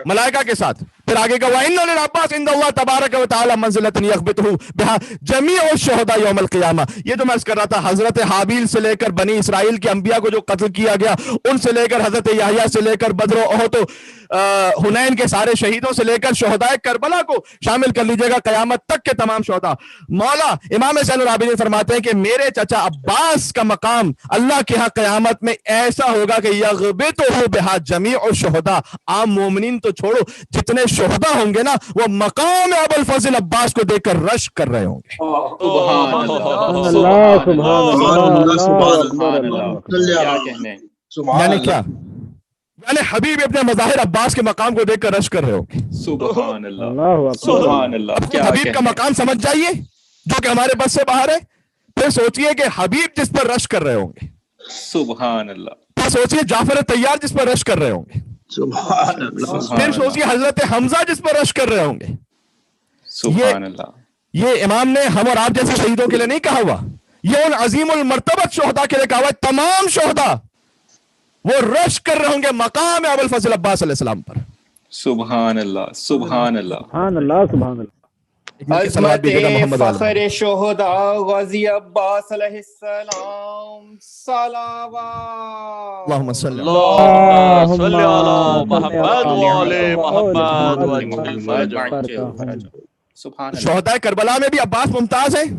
ملائکہ کے ساتھ. پھر آگے کا وَإِنَّ لِلْعَبَّاسِ عِنْدَ اللَّهِ تَبَارَكَ وَتَعَالَى مَنزِلَةً يَغْبِطُهُ بِهَا جَمِيعُ الشُّهَدَاءِ يَوْمَ الْقِيَامَةِ. یہ جو میں عرض کر رہا تھا، حضرت حابیل سے لے کر بنی اسرائیل کے انبیاء کو جو قتل کیا گیا، ان سے لے کر حضرت یحییٰ سے لے کر بدر و احد و حنین کے سارے شہیدوں سے لے کر شہداء کربلا کو شامل کر لیجئے گا، قیامت تک کے تمام شہداء. مولا امام زین العابدین فرماتے ہیں کہ میرے چچا عباس کا مقام اللہ کے ہاں قیامت میں ایسا ہوگا کہ یغبطہ بہا جمیع الشہداء. عام مومنین تو چھوڑو، جتنے شہداء ہوں گے نا وہ مقام ابو الفضل عباس کو دیکھ کر رشک کر رہے ہوں گے. یعنی کیا؟ یعنی حبیب ابن مظاہر عباس کے مقام کو دیکھ کر رشک کر رہے ہوں گے. سبحان اللہ سبحان اللہ. حبیب کا مقام سمجھ جائیے جو کہ ہمارے بس سے باہر ہے. پھر سوچئے کہ حبیب جس پر رشک کر رہے ہوں گے. سبحان اللہ. پھر سوچئے جعفر طیار جس پر رشک کر رہے ہوں گے. سبحان اللہ. پھر سوچئے حضرت حمزہ جس پر رشک کر رہے ہوں گے. سبحان اللہ. یہ امام نے ہم اور آپ جیسے شہیدوں کے لیے نہیں کہا ہوا، یہ ان عظیم المرتبت شہداء کے لیے کہا ہوا. تمام شہداء وہ رشک کر رہے ہوں گے مقام ابو الفضل عباس علیہ السلام پر. سبحان اللہ سبحان اللہ سبحان اللہ سبحان اللہ. عظمت فخر شہداء غازی عباس علیہ السلام صلوات. اللہم صلی علی محمد وآل محمد وعجل فرجہ. سبحان اللہ. شہداء کربلا میں بھی عباس ممتاز ہیں،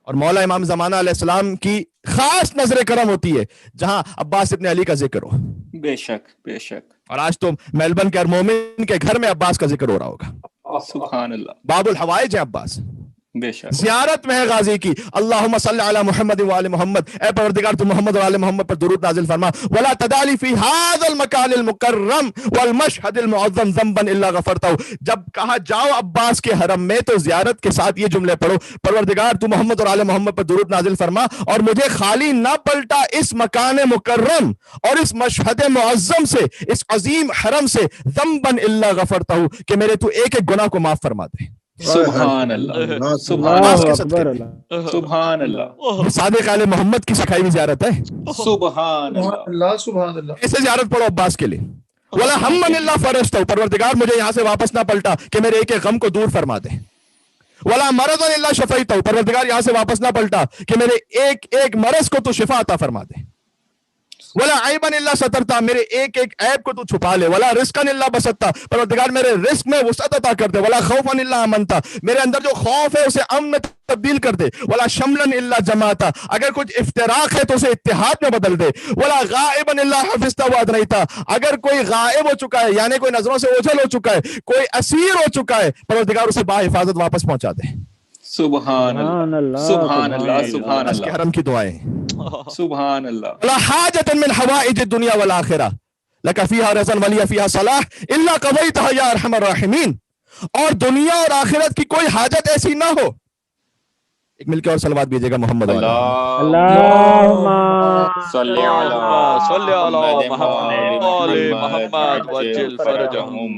اور مولا امام زمانہ علیہ السلام کی خاص نظر کرم ہوتی ہے جہاں عباس ابن علی کا ذکر ہو. بے شک بے شک. اور آج تو میلبرن کے ہر مومن کے گھر میں عباس کا ذکر ہو رہا ہوگا. سبحان اللہ. باب الحوائج ہے عباس. بے شک. زیارت میں ہے غازی کی. اللہم صلی علی محمد وآل محمد. اے پروردگار تو محمد اور آل محمد پر درود نازل فرما. ولا تدالی فی هذا المکان المکرم والمشہد المعظم ذنبا الا غفرتہ. جب کہا جاؤ عباس کے حرم میں تو زیارت کے ساتھ یہ جملے پڑھو، پروردگار تو محمد اور آل محمد پر درود نازل فرما اور مجھے خالی نہ پلٹا اس مکان مکرم اور اس مشہد معظم سے، اس عظیم حرم سے، ذنبا الا غفرتہ، کہ میرے تو ایک ایک گناہ کو معاف فرما دے. سبحان اللہ سبحان اللہ سبحان اللہ. صادق آل محمد کی سکھائی ہوئی زیارت ہے. سبحان اللہ سبحان اللہ. ایسے زیارت پڑھو عباس کے لیے. ولا ہمن الا فرجتہ، پروردگار مجھے یہاں سے واپس نہ پلٹا کہ میرے ایک ایک غم کو دور فرما دے. ولا مرضا الا شفیتہ، پروردگار یہاں سے واپس نہ پلٹا کہ میرے ایک ایک مرض کو تو شفا عطا فرما دے. ولا عیبا الا سترتا، میرے ایک ایک عیب کو تو چھپا لے. ولا رزقا الا بسطتا، پروردگار میرے رزق میں وسعت عطا کر دے. ولا خوفا الا امنتا، میرے اندر جو خوف ہے اسے امن میں تبدیل کر دے. ولا شملا الا جماعتا، اگر کچھ افتراق ہے تو اسے اتحاد میں بدل دے. ولا غائبا الا حفظتا وادریتا، اگر کوئی غائب ہو چکا ہے یعنی کوئی نظروں سے اوجھل ہو چکا ہے، کوئی اسیر ہو چکا ہے، پروردگار اسے باحفاظت واپس پہنچا دے. سبحان اللہ سبحان اللہ سبحان اس کے اللہ حرم کی دعائیں. سبحان اللہ. لا حاجة من حوائج الدنيا والآخرة لك فيها رضا ولي فيها صلاح إلا قضيتها يا أرحم الراحمين. اور دنیا اور آخرت کی کوئی حاجت ایسی نہ ہو. ایک مل کے اور صلوات بھیجے گا محمد علیہ. اللہم صلی علی محمد وآل محمد وعجل فرجہم.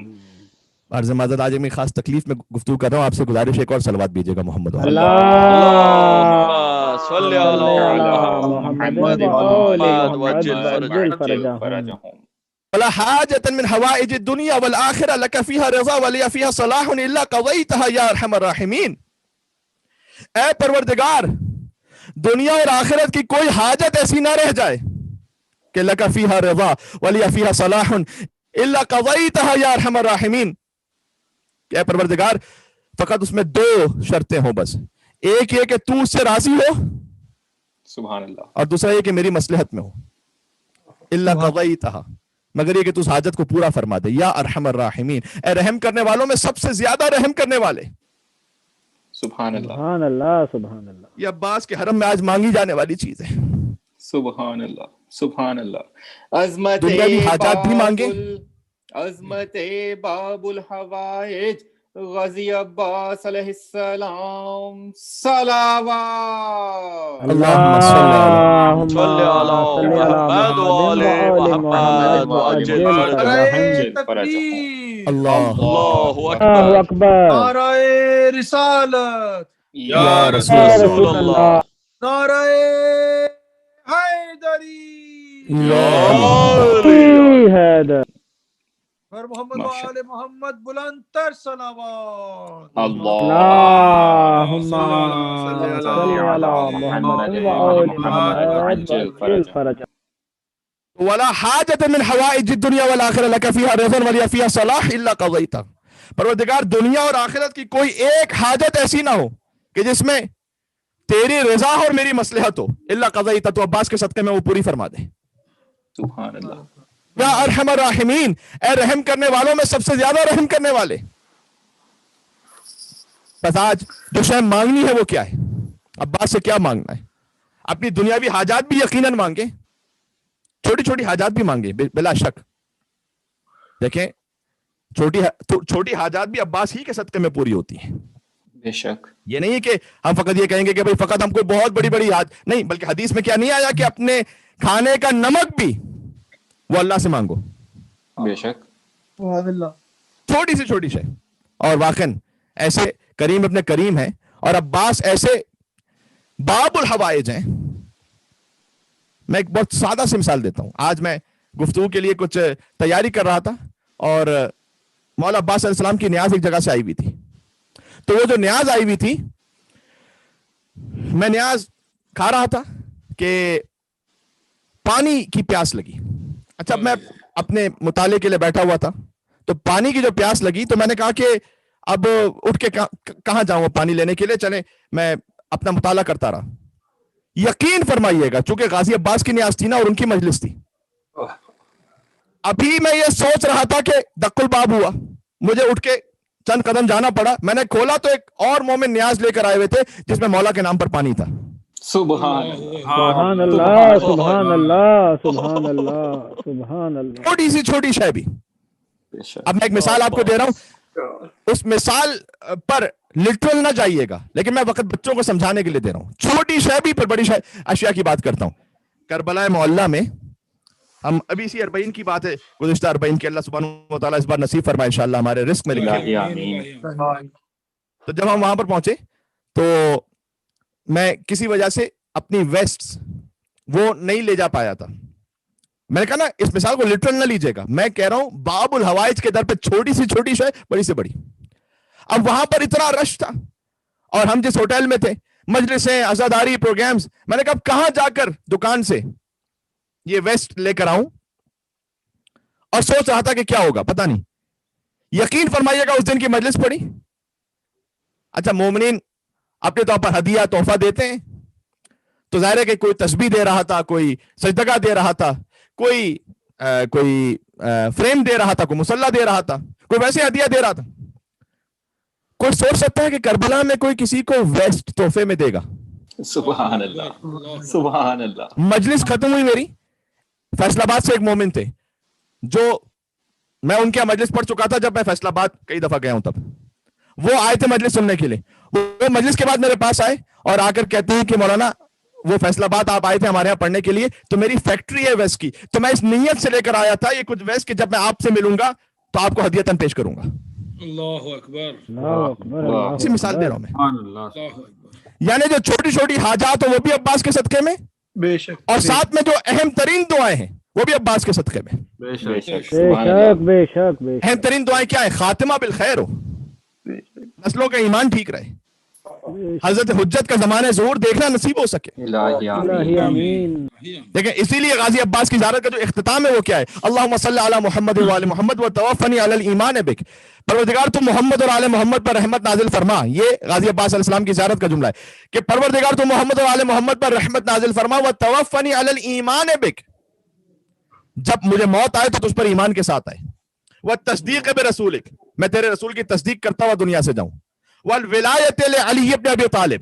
عرض معذرت، آج میں خاص تکلیف میں گفتگو کر رہا ہوں، آپ سے گزارش ایک اور صلوات بھیجے گا محمد علیہ. اللہم صلی علی محمد وعجل فرجہم. ولا حاجة من حوائج الدنيا والآخرة لك فيها رضا ولي فيها صلاح إلا قضيتها يا أرحم الراحمين. اے پروردگار، دنیا اور آخرت کی کوئی حاجت ایسی نہ رہ جائے کہ لك فيها رضا ولي فيها صلاح إلا قضيتها يا أرحم الراحمين. کہ اے پروردگار فقط اس میں دو شرطیں ہوں بس. ایک یہ کہ تو اس سے راضی ہو، سبحان اللہ، اور دوسرا یہ کہ میری مصلحت میں ہو. الا قضیتها، مگر یہ کہ تو اس حاجت کو پورا فرما دے. یا ارحم الراحمین، اے رحم کرنے والوں میں سب سے زیادہ رحم کرنے والے. سبحان اللہ سبحان اللہ سبحان اللہ. یہ عباس کے حرم میں آج مانگی جانے والی چیز ہے. سبحان اللہ سبحان اللہ. عظمت دنیاوی حاجات بھی مانگے. عظمت باب الحوائج غازی عباس علیہ السلام صلوات. اللهم صل على محمد وآل محمد وعجل فرجهم. اللہ اکبر. نعرہ رسالت یا رسول اللہ. نعرہ حیدری حیدر. پر محمد وآل محمد بلند تر صلوات. اللهم صل على محمد وآل محمد وعجل فرجهم. ولا حاجت من حوائج الدنیا والآخرہ لک فیہا رضا ولی فیہا صلاح الا قضیتہ. پروردگار دنیا اور آخرت کی کوئی ایک حاجت ایسی نہ ہو کہ جس میں تیری رضا اور میری مصلحت ہو الا قضیتہ، تو عباس کے صدقے میں وہ پوری فرما دے. سبحان اللہ. یا ارحم الراحمین، اے رحم کرنے والوں میں سب سے زیادہ رحم کرنے والے. بس آج جو شے مانگنی ہے وہ کیا ہے؟ عباس سے کیا مانگنا ہے؟ اپنی دنیاوی حاجات بھی یقیناً مانگے، چھوٹی چھوٹی حاجات بھی مانگے بلا شک. دیکھیں چھوٹی حاجات بھی عباس ہی کے صدقے میں پوری ہوتی ہیں. بے شک. یہ نہیں ہے کہ ہم فقط یہ کہیں گے کہ بھئی فقط ہم کوئی بہت بڑی بڑی نہیں، بلکہ حدیث میں کیا نہیں آیا کہ اپنے کھانے کا نمک بھی وہ اللہ سے مانگو. بے شک. چھوٹی سے چھوٹی شے. اور واقعاً ایسے کریم ابن کریم ہیں اور عباس ایسے باب الحوائج ہیں. میں ایک بہت سادہ سی مثال دیتا ہوں. آج میں گفتگو کے لیے کچھ تیاری کر رہا تھا اور مولا عباس علیہ السلام کی نیاز ایک جگہ سے آئی ہوئی تھی. تو وہ جو نیاز آئی ہوئی تھی، میں نیاز کھا رہا تھا کہ پانی کی پیاس لگی. اچھا میں اپنے مطالعے کے لیے بیٹھا ہوا تھا تو پانی کی جو پیاس لگی تو میں نے کہا کہ اب اٹھ کے کہاں جاؤں پانی لینے کے لیے، چلے میں اپنا مطالعہ کرتا رہا. یقین فرمائیے گا چونکہ غازی عباس کی نیاز تھی نا اور ان کی مجلس تھی، ابھی میں یہ سوچ رہا تھا کہ دق الباب ہوا، مجھے اٹھ کے چند قدم جانا پڑا. میں نے کھولا تو ایک اور مومن نیاز لے کر آئے ہوئے تھے جس میں مولا کے نام پر پانی تھا. سبحان سبحان اللہ سبحان اللہ سبحان اللہ سبحان اللہ. چھوٹی سی چھوٹی شے بھی. اب میں ایک مثال آپ کو دے رہا ہوں، اس مثال پر لٹرل نہ جائیے گا لیکن میں وقت بچوں کو سمجھانے کے لیے دے رہا ہوں. چھوٹی شے بھی پر بڑی اشیاء کی بات کرتا ہوں. کربلا معلیٰ میں ہم ابھی اسی 40 کی بات ہے، گزشتہ 40 کے اللہ سبحانہ و تعالیٰ اس بار نصیب فرمائے انشاءاللہ ہمارے رزق میں لکھے. تو جب ہم وہاں پر پہنچے تو میں کسی وجہ سے اپنی ویسٹ وہ نہیں لے جا پایا تھا. میں نے کہا نا اس مثال کو لٹرل نہ لیجیے گا، میں کہہ رہا ہوں باب الحوائج کے در پہ چھوٹی سی چھوٹی شے بڑی سے بڑی. اب وہاں پر اتنا رش تھا اور ہم جس ہوٹل میں تھے، مجلسیں، عزاداری، پروگرامز، میں نے کہا کہاں جا کر دکان سے یہ ویسٹ لے کر آؤں اور سوچ رہا تھا کہ کیا ہوگا پتہ نہیں. یقین فرمائیے گا اس دن کی مجلس پڑی. اچھا مومنین اپنے طور پر ہدیہ تحفہ دیتے ہیں تو ظاہر ہے کہ کوئی تسبیح دے رہا تھا، کوئی سجدگاہ دے رہا تھا، کوئی فریم دے رہا تھا، کوئی مصلی دے رہا تھا، کوئی ویسے ہدیہ دے رہا تھا. کوئی سوچ سکتا ہے کہ کربلا میں کوئی کسی کو ویسٹ تحفے میں دے گا؟ سبحان اللہ سبحان اللہ. مجلس ختم ہوئی میری. فیصل آباد سے ایک مومن تھے جو میں ان کے مجلس پڑھ چکا تھا جب میں فیصل آباد کئی دفعہ گیا ہوں، تب وہ آئے تھے مجلس سننے کے لیے. وہ مجلس کے بعد میرے پاس آئے اور آ کر کہتے ہیں کہ مولانا وہ فیصل آباد آپ آئے تھے ہمارے یہاں پڑھنے کے لیے تو میری فیکٹری ہے ویسٹ کی، تو میں اس نیت سے لے کر آیا تھا یہ کچھ ویسٹ کہ جب میں آپ سے ملوں گا تو آپ کو ہدیتاً پیش کروں گا. اللہ اکبر. اسی مثال دے رہا ہوں میں. یعنی جو چھوٹی چھوٹی حاجات ہو وہ بھی عباس کے صدقے میں، بے شک. اور ساتھ میں جو اہم ترین دعائیں ہیں وہ بھی عباس کے صدقے میں. بے شک بے شک. اہم ترین دعائیں کیا ہیں؟ خاتمہ بالخیر ہو، نسلوں کا ایمان ٹھیک رہے، حضرت حجت کا زمانہ ظہور دیکھنا نصیب ہو سکے. دیکھیں اسی لیے غازی عباس کی زیارت کا جو اختتام ہے وہ کیا ہے؟ اللہم صلی علی محمد وعلی محمد وتوفنی علی الایمان بک. پروردگار تو محمد اور آل محمد پر رحمت نازل فرما. یہ غازی عباس علیہ السلام کی زیارت کا جملہ ہے کہ پروردگار تو محمد اور آل محمد پر رحمت نازل فرما وتوفنی علی الایمان بک. جب مجھے موت آئے تو تجھ پر ایمان کے ساتھ آئے. والتصدیق برسولک، میں تیرے رسول کی تصدیق کرتا ہوا دنیا سے جاؤں. والولایت لعلی ابن ابی طالب،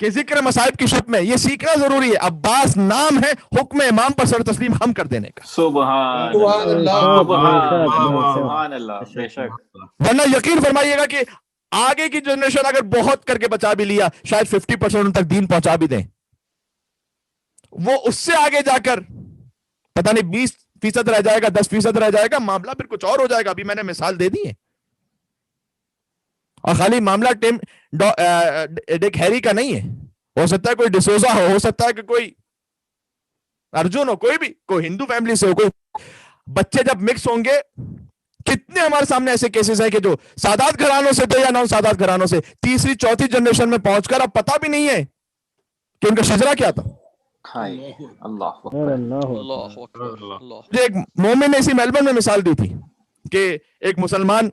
کہ ذکر مصائب کی شب میں یہ سیکھنا ضروری ہے. عباس نام ہے, حکم امام پر سر تسلیم ہم کر دینے کا. سبحان اللہ. بے شک. ورنہ یقین فرمائیے گا کہ آگے کی جنریشن اگر بہت کر کے بچا بھی لیا, شاید 50% ان تک دین پہنچا بھی دیں, وہ اس سے آگے جا کر پتہ نہیں 20% رہ جائے گا, 10% رہ جائے گا, معاملہ پھر کچھ اور ہو جائے گا. ابھی میں نے مثال دے دی ہے. اور خالی معاملہ ڈک ہیری کا نہیں ہے, ہو سکتا ہے کوئی ڈسوزا ہو سکتا ہے کہ کوئی ارجن ہو, کوئی بھی, کوئی ہندو فیملی سے ہو, کوئی. بچے جب مکس ہوں گے, کتنے ہمارے سامنے ایسے کیسز ہیں کہ جو سادات گھرانوں سے تھے یا نان سادات گھرانوں سے, تیسری چوتھی جنریشن میں پہنچ کر اب پتہ بھی نہیں ہے کہ ان کا شجرہ کیا تھا. ایک مومن نے اسی میلبرن میں مثال دی تھی کہ ایک مسلمان,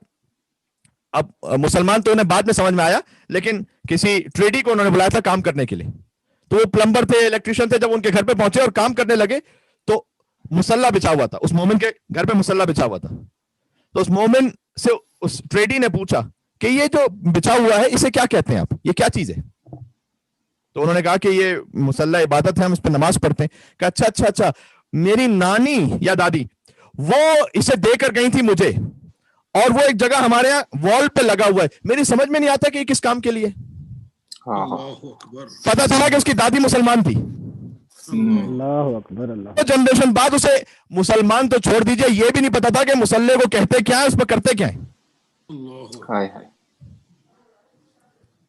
اب مسلمان تو انہیں بعد میں سمجھ میں آیا, لیکن کسی ٹریڈی کو انہوں نے بلایا تھا کام کرنے کے لیے. تو وہ پلمبر تھے, الیکٹریشین تھے. جب ان کے گھر پہ پہنچے اور کام کرنے لگے تو مسلح بچھا ہوا تھا, اس مومن کے گھر پہ مسلح بچھا ہوا تھا. تو اس مومن سے اس ٹریڈی نے پوچھا کہ یہ جو بچھا ہوا ہے اسے کیا کہتے ہیں آپ, یہ کیا چیز ہے؟ تو انہوں نے کہا کہ یہ مسلح عبادت ہے, ہم اس پہ نماز پڑھتے ہیں. کہ اچھا اچھا اچھا, میری نانی یا دادی وہ اسے دے کر گئی تھی مجھے, اور وہ ایک جگہ ہمارے یہاں وال پہ لگا ہوا ہے, میری سمجھ میں نہیں آتا کہ یہ کس کام کے لیے. پتا چلا کہ اس کی دادی مسلمان تھی. اللہ اکبر. اللہ جنریشن بعد اسے مسلمان تو چھوڑ دیجئے, یہ بھی نہیں پتا تھا کہ مسلح کو کہتے کیا ہے, اس پہ کرتے کیا ہے.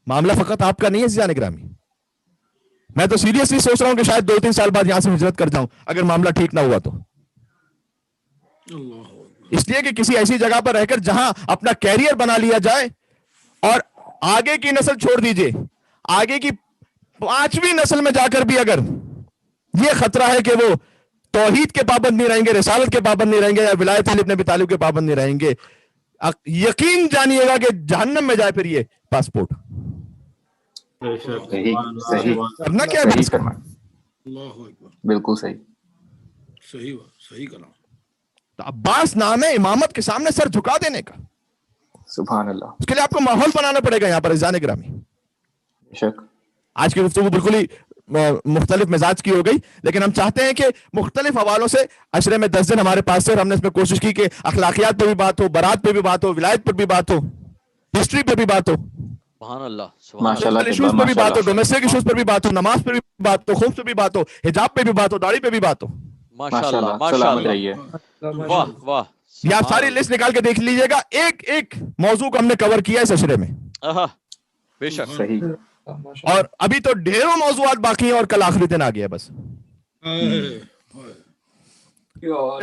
معاملہ فقط آپ کا نہیں ہے عزیزان گرامی. میں تو سیریسلی سوچ رہا ہوں کہ شاید 2-3 سال بعد یہاں سے ہجرت کر جاؤں اگر معاملہ ٹھیک نہ ہوا تو. اس لیے کہ کسی ایسی جگہ پر رہ کر جہاں اپنا کیریئر بنا لیا جائے, اور آگے کی نسل چھوڑ دیجئے, آگے کی 5ویں نسل میں جا کر بھی اگر یہ خطرہ ہے کہ وہ توحید کے پابند نہیں رہیں گے, رسالت کے پابند نہیں رہیں گے, یا ولایت علی ابن ابی طالب کے پابند نہیں رہیں گے, یقین جانیے گا کہ جہنم میں جائے پھر یہ پاسپورٹ. کرنا کیا ہے؟ بالکل صحیح. صحیح کلام. تو عباس نام ہے امامت کے سامنے سر جھکا دینے کا. سبحان اللہ. اس کے لیے آپ کو ماحول بنانا پڑے گا یہاں پر عزیزان گرامی. شک. آج کی گفتگو بالکل ہی مختلف مزاج کی ہو گئی, لیکن ہم چاہتے ہیں کہ مختلف حوالوں سے عشرے میں 10 دن ہمارے پاس سے, اور ہم نے اس میں کوشش کی کہ اخلاقیات پہ بھی بات ہو, برات پہ بھی بات ہو, ولایت پر بھی بات ہو, ہسٹری پہ بھی بات ہو, سبحان اللہ, ایشوز پر بھی بات ہو, ڈومیسٹک ایشوز پر بھی بات ہو, نماز پر بھی بات ہو, خوف پہ بھی بات ہو, حجاب پہ بھی بات ہو, داڑھی پہ بھی بات ہو. ماشاءاللہ ماشاءاللہ, واہ واہ. یہ آپ ساری لسٹ نکال کے دیکھ لیجئے گا, ایک ایک موضوع کو ہم نے کور کیا اس عشرے میں. بے شک. صحیح. اور ابھی تو ڈھیروں موضوعات باقی ہیں, اور کل آخری دن آ گیا بس.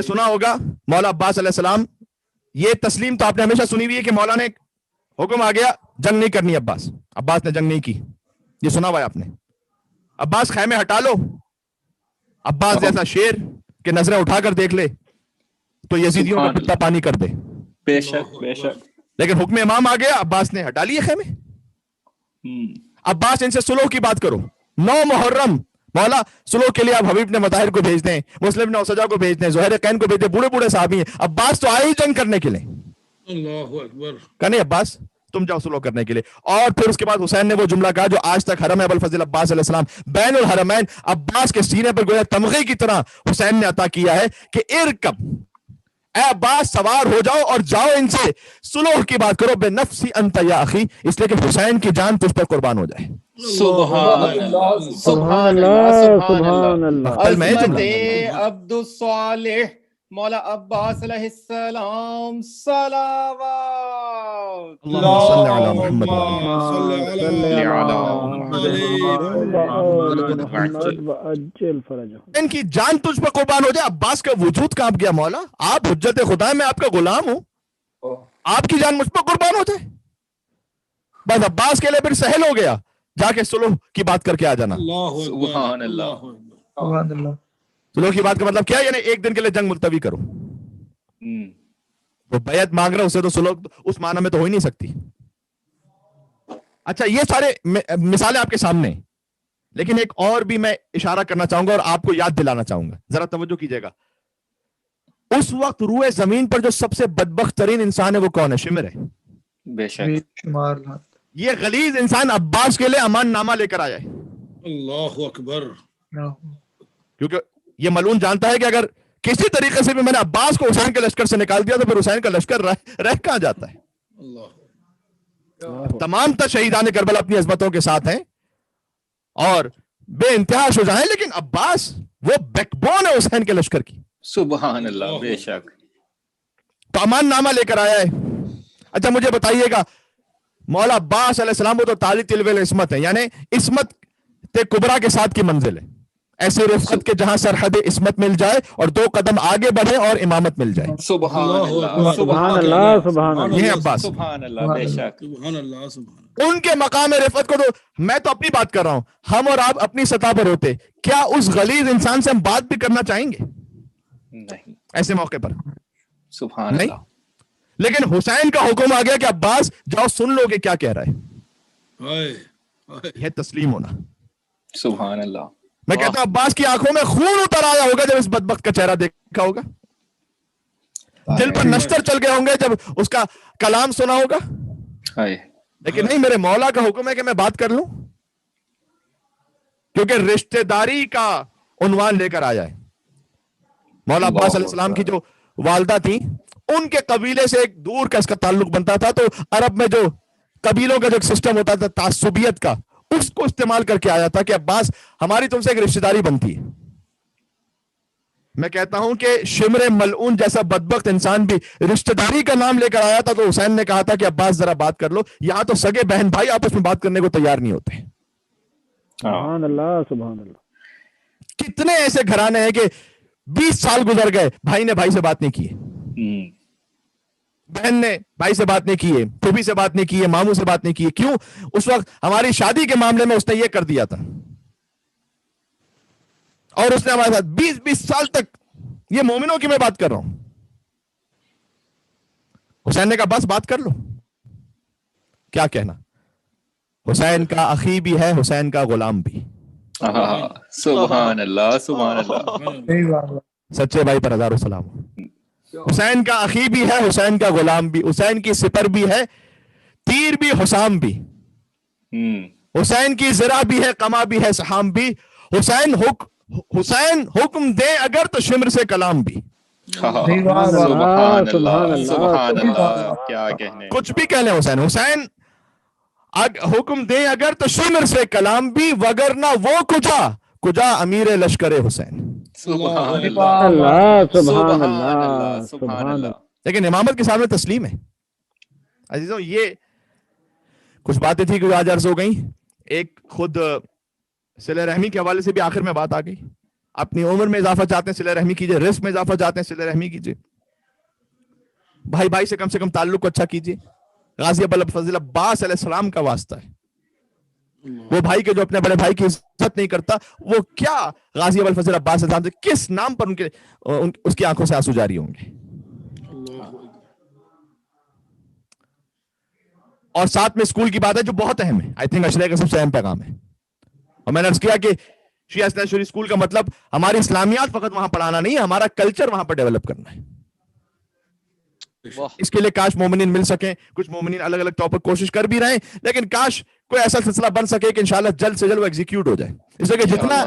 سنا ہوگا مولا عباس علیہ السلام, یہ تسلیم تو آپ نے ہمیشہ سنی ہوئی ہے کہ مولا نے حکم آ گیا جنگ نہیں کرنی. عباس نے جنگ نہیں کی, یہ سنا ہوا ہے آپ نے. عباس خیمے ہٹا لو, عباس جیسا شیر کہ نظریں اٹھا کر دیکھ لے تو یزیدیوں کا پتا پانی کر دے. بے شک بے شک. لیکن حکم امام آ گیا, عباس نے ہٹا لیے خیمے. عباس ان سے سلو کی بات کرو. 9 محرم مولا سلو کے لیے آپ حبیب نے مطاہر کو بھیج دیں, مسلم نے اوسجا کو بھیج دیں, زہیر قین کو بھیج دیں, بوڑھے بوڑھے صحابی ہیں. عباس تو آئے ہی جنگ کرنے کے لیے. اللہ اکبر. کہ نہیں عباس تم جاؤ سلو کرنے کے لیے. اور پھر اس کے بعد حسین نے وہ جملہ کہا جو آج تک حرم ابو الفضل عباس علیہ السلام بین الحرمین, عباس کے سینے پر گویا تمغے کی طرح حسین نے عطا کیا ہے کہ ارکب, اے عباس سوار ہو جاؤ اور جاؤ ان سے سلوح کی بات کرو. بے نفسی انت یا اخی, اس لیے کہ حسین کی جان تجھ پر قربان ہو جائے. سبحان اللہ سبحان اللہ سبحان اللہ. عظمت عبد الصالح مولا عباس علیہ السلام صلوات. اللهم صل على محمد ان کی جان تجھ پر قربان ہو جائے. عباس کا وجود کانپ گیا. مولا آپ حجت خدا, میں آپ کا غلام ہوں, آپ کی جان مجھ پر قربان ہو جائے. بس عباس کے لیے پھر سہل ہو گیا, جا کے سلوح کی بات کر کے آ جانا. سبحان اللہ سبحان اللہ. سلوح کی بات کا مطلب کیا ہے؟ یعنی ایک دن کے لیے جنگ ملتوی کرو. وہ بیعت مانگ رہا, اسے تو سلوح اس معنی میں تو ہو ہی نہیں سکتی. اچھا یہ سارے مثالیں آپ کے سامنے, لیکن ایک اور بھی میں اشارہ کرنا چاہوں گا اور آپ کو یاد دلانا چاہوں گا, ذرا توجہ کیجئے گا. اس وقت روئے زمین پر جو سب سے بدبخت ترین انسان ہے وہ کون ہے؟ شمر ہے. بے شک. یہ غلیظ انسان عباس کے لیے امان نامہ لے کر آیا ہے. اللہ اکبر. کیونکہ یہ ملعون جانتا ہے کہ اگر کسی طریقے سے بھی میں نے عباس کو حسین کے لشکر سے نکال دیا تو پھر حسین کا لشکر رہ کہاں جاتا ہے. تمام تر شہیدان کربلا اپنی عظمتوں کے ساتھ ہیں اور بے انتہا شجاع ہیں، لیکن عباس وہ بیک بون ہے حسین کے لشکر کی. سبحان اللہ. بے شک. تو امان نامہ لے کر آیا ہے. اچھا مجھے بتائیے گا، مولا عباس علیہ السلام وہ تو تالی تلو العصمت ہے، یعنی عصمت کبرا کے ساتھ کی منزل ہے، ایسے رفقت کے جہاں سرحد عصمت مل جائے اور 2 قدم آگے بڑھے اور امامت مل جائے. سبحان اللہ. سبحان اللہ سبحان اللہ. یہ عباس. سبحان اللہ. بے شک. سبحان اللہ. سبحان. ان کے مقام رفعت کو تو میں تو اپنی بات کر رہا ہوں، ہم اور آپ اپنی سطح پر ہوتے کیا اس غلیظ انسان سے ہم بات بھی کرنا چاہیں گے؟ نہیں. ایسے موقع پر سبحان نہیں. اللہ. لیکن حسین کا حکم آ گیا کہ عباس جاؤ سن لو کہ کیا کہہ رہا ہے. یہ تسلیم ہونا. سبحان اللہ. میں کہتا ہوں عباس کی آنکھوں میں خون اتر آیا ہوگا جب اس بدبخت کا چہرہ دیکھا ہوگا، دل پر نشتر چل گئے ہوں گے جب اس کا کلام سنا ہوگا. لیکن نہیں، میرے مولا کا حکم ہے کہ میں بات کر لوں، کیونکہ رشتہ داری کا عنوان لے کر آیا ہے. مولا عباس علیہ السلام کی جو والدہ تھی، ان کے قبیلے سے ایک دور کا اس کا تعلق بنتا تھا، تو عرب میں جو قبیلوں کا جو سسٹم ہوتا تھا تعصبیت کا، اس کو استعمال کر کے آیا تھا کہ عباس ہماری تم سے ایک رشتہ داری بنتی ہے. میں کہتا ہوں کہ شمر ملعون جیسا بدبخت انسان بھی رشتہ داری کا نام لے کر آیا تھا، تو حسین نے کہا تھا کہ عباس ذرا بات کر لو. یہاں تو سگے بہن بھائی آپس میں بات کرنے کو تیار نہیں ہوتے. سبحان اللہ سبحان اللہ. کتنے ایسے گھرانے ہیں کہ 20 سال گزر گئے، بھائی نے بھائی سے بات نہیں کی ہے، بہن نے بھائی سے بات نہیں کی ہے، پھوپھی سے بات نہیں کی ہے، ماموں سے بات نہیں کی ہے. کیوں؟ اس وقت ہماری شادی کے معاملے میں اس نے یہ کر دیا تھا، اور اس نے ہمارے ساتھ 20 سال تک. یہ مومنوں کی میں بات کر رہا ہوں. حسین نے کہا بس بات کر لو. کیا کہنا؟ حسین کا اخی بھی ہے، حسین کا غلام بھی. سبحان اللہ سبحان اللہ. سچے بھائی پر ہزاروں سلام. حسین کا اخی بھی ہے، حسین کا غلام بھی، حسین کی سپر بھی ہے، تیر بھی، حسام بھی. حسین کی زرہ بھی ہے، قما بھی ہے، سحام بھی. حسین حکم دے اگر تو شمر سے کلام بھی. سبحان اللہ سبحان اللہ. کیا کہنے. کچھ بھی کہہ لیں حسین حکم دے اگر تو شمر سے کلام بھی، وگرنہ وہ کجا امیر لشکر حسین. سبحان اللہ سبحان اللہ سبحان اللہ. لیکن امامت کے سامنے تسلیم ہے. عزیزوں یہ کچھ باتیں تھی کہ آج عرض ہو گئیں. ایک خود صلہ رحمی کے حوالے سے بھی آخر میں بات آ گئی. اپنی عمر میں اضافہ چاہتے ہیں صلہ رحمی کیجئے، رزق میں اضافہ چاہتے ہیں صلہ رحمی کیجئے، بھائی بھائی سے کم تعلق کو اچھا کیجئے. غازی ابوالفضل عباس علیہ السلام کا واسطہ ہے. وہ بھائی کے جو اپنے بڑے بھائی کی عزت نہیں کرتا، وہ کیا غازی ابوالفضل عباس علیہ السلام سے کس نام پر اس کی آنکھوں سے آنسو جاری ہوں گے. اور ساتھ میں اسکول کی بات ہے جو بہت اہم ہے. آئی تھنک اشرے کا سب سے اہم پیغام ہے. اور میں نے عرض کیا کہ شیعہ اسلامی شوری اسکول کا مطلب ہماری اسلامیات فقط وہاں پڑھانا نہیں ہے، ہمارا کلچر وہاں پر ڈیولپ کرنا ہے. اس کے لیے کاش مومنین مل سکیں. کچھ مومنین الگ الگ طور پر کوشش کر بھی رہے ہیں، لیکن کاش کوئی ایسا سلسلہ بن سکے کہ انشاءاللہ جلد سے جلد وہ ایگزیکیوٹ ہو جائے. اس لیے کہ جتنا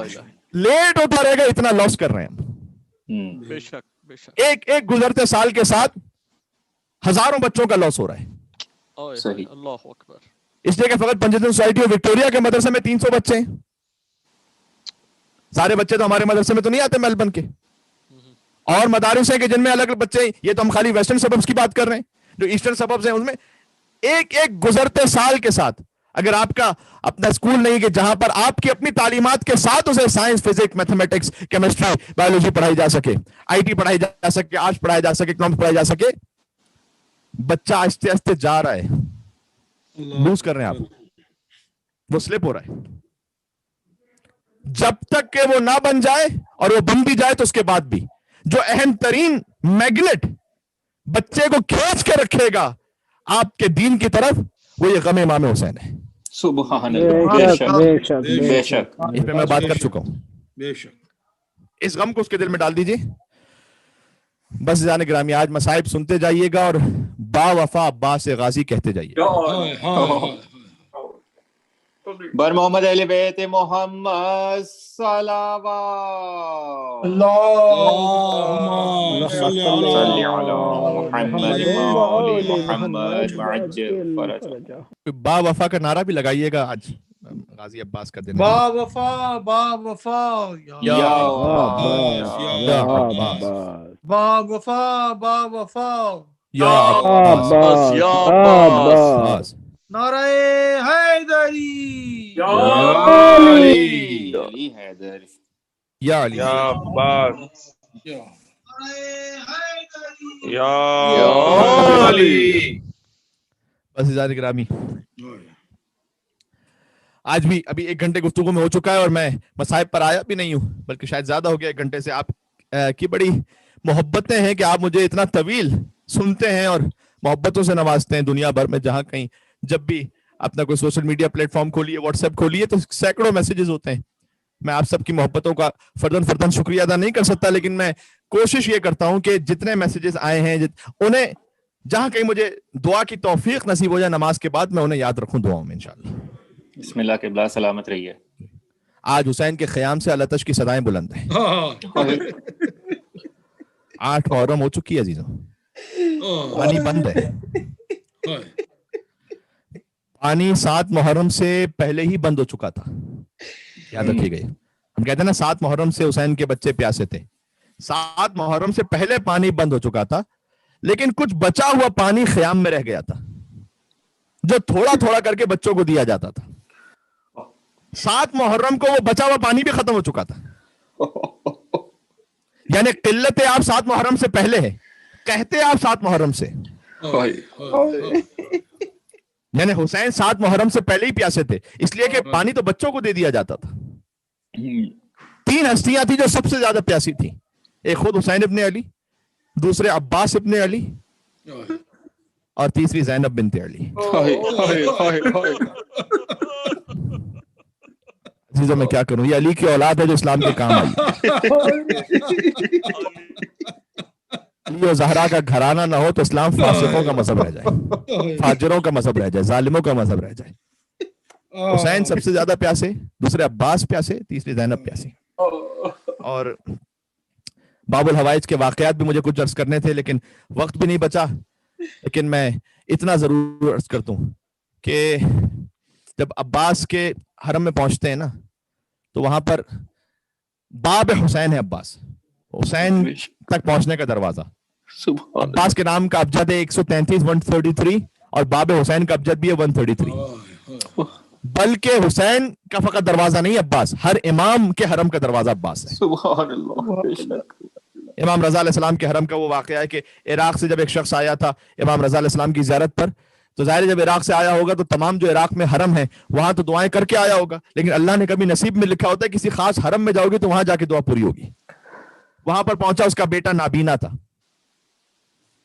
لیٹ ہوتا رہے گا اتنا لاس کر رہے ہیں. بے شک بے شک. ایک گزرتے سال کے ساتھ ہزاروں بچوں کا لاس ہو رہا ہے. اللہ اکبر. اس لیے کہ فقط پنجتن سوسائٹی آف وکٹوریا کے مدرسے میں 300 بچے ہیں. سارے بچے تو ہمارے مدرسے میں تو نہیں آتے میلبرن کے. اور مدارس ہیں کہ جن میں الگ الگ بچے، یہ تو ہم خالی ویسٹرن سببز کی بات کر رہے ہیں، جو ایسٹرن سببز ہیں اس میں ایک گزرتے سال کے ساتھ اگر آپ کا اپنا اسکول نہیں کہ جہاں پر آپ کی اپنی تعلیمات کے ساتھ اسے science, physics, mathematics, chemistry, biology پڑھائی جا سکے، آئی ٹی پڑھائی جا سکے، آرٹس پڑھایا جا سکے، اکنامکس پڑھائی جا سکے. بچہ آہستہ آہستہ جا رہا ہے، لوز کر رہے ہیں آپ، وہ سلپ ہو رہا ہے. جب تک کہ وہ نہ بن جائے، اور وہ بن بھی جائے تو اس کے بعد بھی جو اہم ترین میگنیٹ بچے کو کھینچ کے رکھے گا آپ کے دین کی طرف، وہ یہ غم امام حسین ہے. سبحان اللہ. بے شک بے شک. اس پہ میں بات کر چکا ہوں. اس غم کو اس کے دل میں ڈال دیجئے. بس جان گرامی، آج مصائب سنتے جائیے گا اور با وفا عباس غازی کہتے جائیے. بر محمد اہل بیت محمد صلوات اللهم صل صلی على علی محمد وآل محمد وعجل فرجہ. با وفا کا نعرہ بھی لگائیے گا آج غازی عباس کا دن. با وفا با وفا یا عباس یا عباس با وفا با وفا یا عباس عباس نعرہ حیدری یا علی حیدر یا علی یا عباس یا علی. بس عزیزان گرامی، آج بھی ابھی 1 گھنٹے گفتگو میں ہو چکا ہے اور میں مصائب پر آیا بھی نہیں ہوں، بلکہ شاید زیادہ ہو گیا 1 گھنٹے سے. آپ کی بڑی محبتیں ہیں کہ آپ مجھے اتنا طویل سنتے ہیں اور محبتوں سے نوازتے ہیں. دنیا بھر میں جہاں کہیں جب بھی اپنا کوئی سوشل میڈیا پلیٹ فارم کھولیے، واٹس ایپ کھولیے، تو سینکڑوں میسیجز ہوتے ہیں. میں آپ سب کی محبتوں کا فرداً شکریہ ادا نہیں کر سکتا، لیکن میں کوشش یہ کرتا ہوں کہ جتنے میسیجز آئے ہیں انہیں جہاں کہیں مجھے دعا کی توفیق نصیب ہو جائے نماز کے بعد، میں انہیں یاد رکھوں دعاؤں میں انشاءاللہ. بسم اللہ قبلہ سلامت رہیے. آج حسین کے خیام سے التش کی صدائیں بلند ہیں. 8 محرم ہو چکی ہے عزیزوں، پانی بند ہے. پانی 7 محرم سے پہلے ہی بند ہو چکا تھا، یاد رکھیے گا. ہم کہتے ہیں نا 7 محرم سے حسین کے بچے پیاسے تھے. 7 محرم سے پہلے پانی بند ہو چکا تھا، لیکن کچھ بچا ہوا پانی خیام میں رہ گیا تھا جو تھوڑا تھوڑا کر کے بچوں کو دیا جاتا تھا. 7 محرم کو وہ بچا ہوا پانی بھی ختم ہو چکا تھا. یعنی قلت آپ 7 محرم سے پہلے ہے، کہتے آپ 7 محرم سے. یعنی حسین 7 محرم سے پہلے ہی پیاسے تھے، اس لیے کہ پانی تو بچوں کو دے دیا جاتا تھا. 3 ہستیاں تھیں جو سب سے زیادہ پیاسی تھیں. ایک خود حسین ابن علی، دوسرے عباس ابن علی، اور تیسری زینب بنت علی. عزیزوں میں کیا کروں، یہ علی کی اولاد ہے جو اسلام کے کام آئی. علی و زہرا کا گھرانہ نہ ہو تو اسلام فاسقوں کا مذہب رہ جائے، فاجروں کا مذہب رہ جائے، ظالموں کا مذہب رہ جائے. حسین سب سے زیادہ پیاسے، دوسرے عباس پیاسے، تیسری زینب پیاسے. اور باب الحوائج کے واقعات بھی مجھے کچھ عرض کرنے تھے لیکن وقت بھی نہیں بچا. لیکن میں اتنا ضرور عرض کرتا ہوں کہ جب عباس کے حرم میں پہنچتے ہیں نا تو وہاں پر باب حسین ہے. عباس حسین تک پہنچنے کا دروازہ. عباس کے نام کا ابجد ہے 133 133 اور باب حسین کا ابجد بھی ہے 133. بلکہ حسین کا فقط دروازہ نہیں عباس، ہر امام کے حرم کا دروازہ عباس ہے. سبحان اللہ. امام رضا علیہ السلام کے حرم کا وہ واقعہ ہے کہ عراق سے جب ایک شخص آیا تھا امام رضا علیہ السلام کی زیارت پر، تو ظاہر جب عراق سے آیا ہوگا تو تمام جو عراق میں حرم ہے وہاں تو دعائیں کر کے آیا ہوگا، لیکن اللہ نے کبھی نصیب میں لکھا ہوتا ہے کسی خاص حرم میں جاؤ گے تو وہاں جا کے دعا پوری ہوگی. وہاں پر پہنچا، اس کا بیٹا نابینا تھا،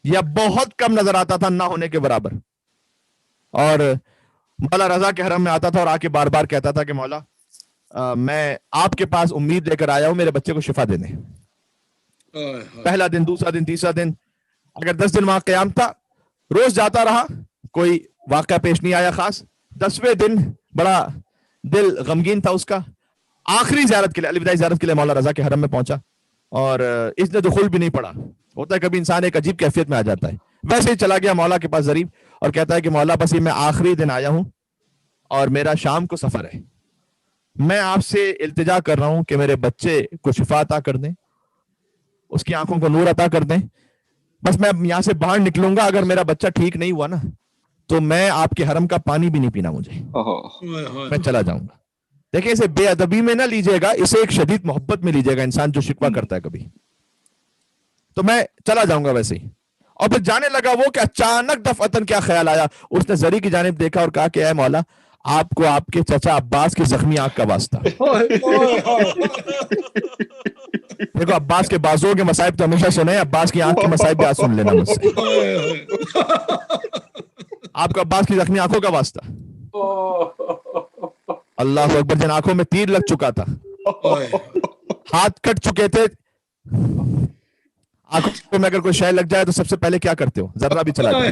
یا بہت کم نظر آتا تھا، نہ ہونے کے برابر. اور مولا رضا کے حرم میں آتا تھا اور آ کے بار بار کہتا تھا کہ مولا میں آپ کے پاس امید لے کر آیا ہوں، میرے بچے کو شفا دے دیں. پہلا دن، دوسرا دن، تیسرا دن، اگر 10 دن وہاں قیام تھا، روز جاتا رہا، کوئی واقعہ پیش نہیں آیا خاص. 10ویں دن بڑا دل غمگین تھا اس کا. آخری زیارت کے لیے، الوداعی زیارت کے لیے مولا رضا کے حرم میں پہنچا اور اس نے دخول بھی نہیں پڑا. ہوتا ہے کبھی انسان ایک عجیب کیفیت میں آ جاتا ہے، ویسے ہی چلا گیا مولا کے پاس ضریب اور کہتا ہے کہ مولا بس یہ میں آخری دن آیا ہوں اور میرا شام کو سفر ہے، میں آپ سے التجا کر رہا ہوں کہ میرے بچے کو شفا عطا کر دیں، اس کی آنکھوں کو نور عطا کر دیں. بس میں یہاں سے باہر نکلوں گا، اگر میرا بچہ ٹھیک نہیں ہوا نا تو میں آپ کے حرم کا پانی بھی نہیں پینا، مجھے میں چلا جاؤں گا. دیکھیں اسے بے ادبی میں نہ لیجئے گا، اسے ایک شدید محبت میں لیجئے گا. انسان جو شکوہ کرتا ہے کبھی، تو میں چلا جاؤں گا ویسے ہی. اور پھر جانے لگا وہ کہ اچانک دفعتاً کیا خیال آیا، اس نے زری کی جانب دیکھا اور کہا کہ اے مولا، آپ کو آپ کے چچا عباس کی زخمی آنکھ کا واسطہ. دیکھو عباس کے بازوں کے مصائب تو ہمیشہ سنے، عباس کی آنکھ کے مصائب بھی آج سن لینا مجھ سے. آپ کو عباس کی زخمی آنکھوں کا واسطہ. اللہ اکبر. جن آنکھوں میں تیر لگ چکا تھا، ہاتھ کٹ چکے تھے، آنکھوں میں اگر کوئی شے لگ جائے تو سب سے پہلے کیا کرتے ہو؟ ذرہ بھی چلا جائے.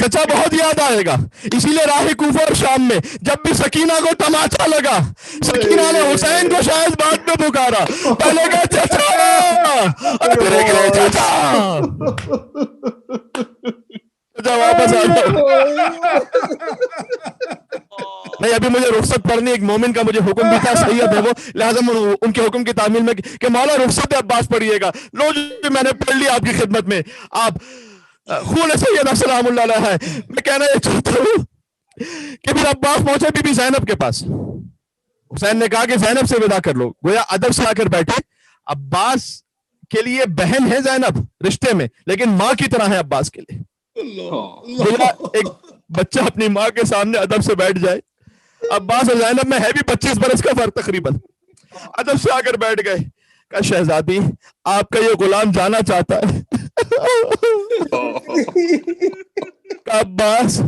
چچا بہت یاد آئے گا. اسی لیے راہ کوفہ اور شام میں جب بھی سکینہ کو تماچا لگا, سکینہ نے حسین کو شاید بعد میں پکارا, پہلے کہا چچا اور پھر کہا چچا. چچا واپس آ جاؤ. نہیں, ابھی مجھے رخصت پڑھنی, ایک مومن کا مجھے حکم بھی تھا, سید ہے وہ, لہٰذا ان کے حکم کی تعمیل میں کہ مولا رخصت عباس پڑھیے گا. لو جی میں نے پڑھ لی آپ کی خدمت میں. آپ خون سید السلام اللہ علیہ ہے. میں کہنا یہ چاہتا ہوں کہ پھر عباس پہنچے بی بی زینب کے پاس. حسین نے کہا کہ زینب سے ودا کر لو, گویا ادب سے آ کر بیٹھے. عباس کے لیے بہن ہے زینب رشتے میں, لیکن ماں کی طرح ہے عباس کے لیے. گویا ایک بچہ اپنی ماں کے سامنے ادب سے بیٹھ جائے. عباس اور زینب میں ہے بھی 25 برس کا فرق تقریباً. ادب سے آ کر بیٹھ گئے. کہا شہزادی آپ کا یہ غلام جانا چاہتا ہے. کہا عباس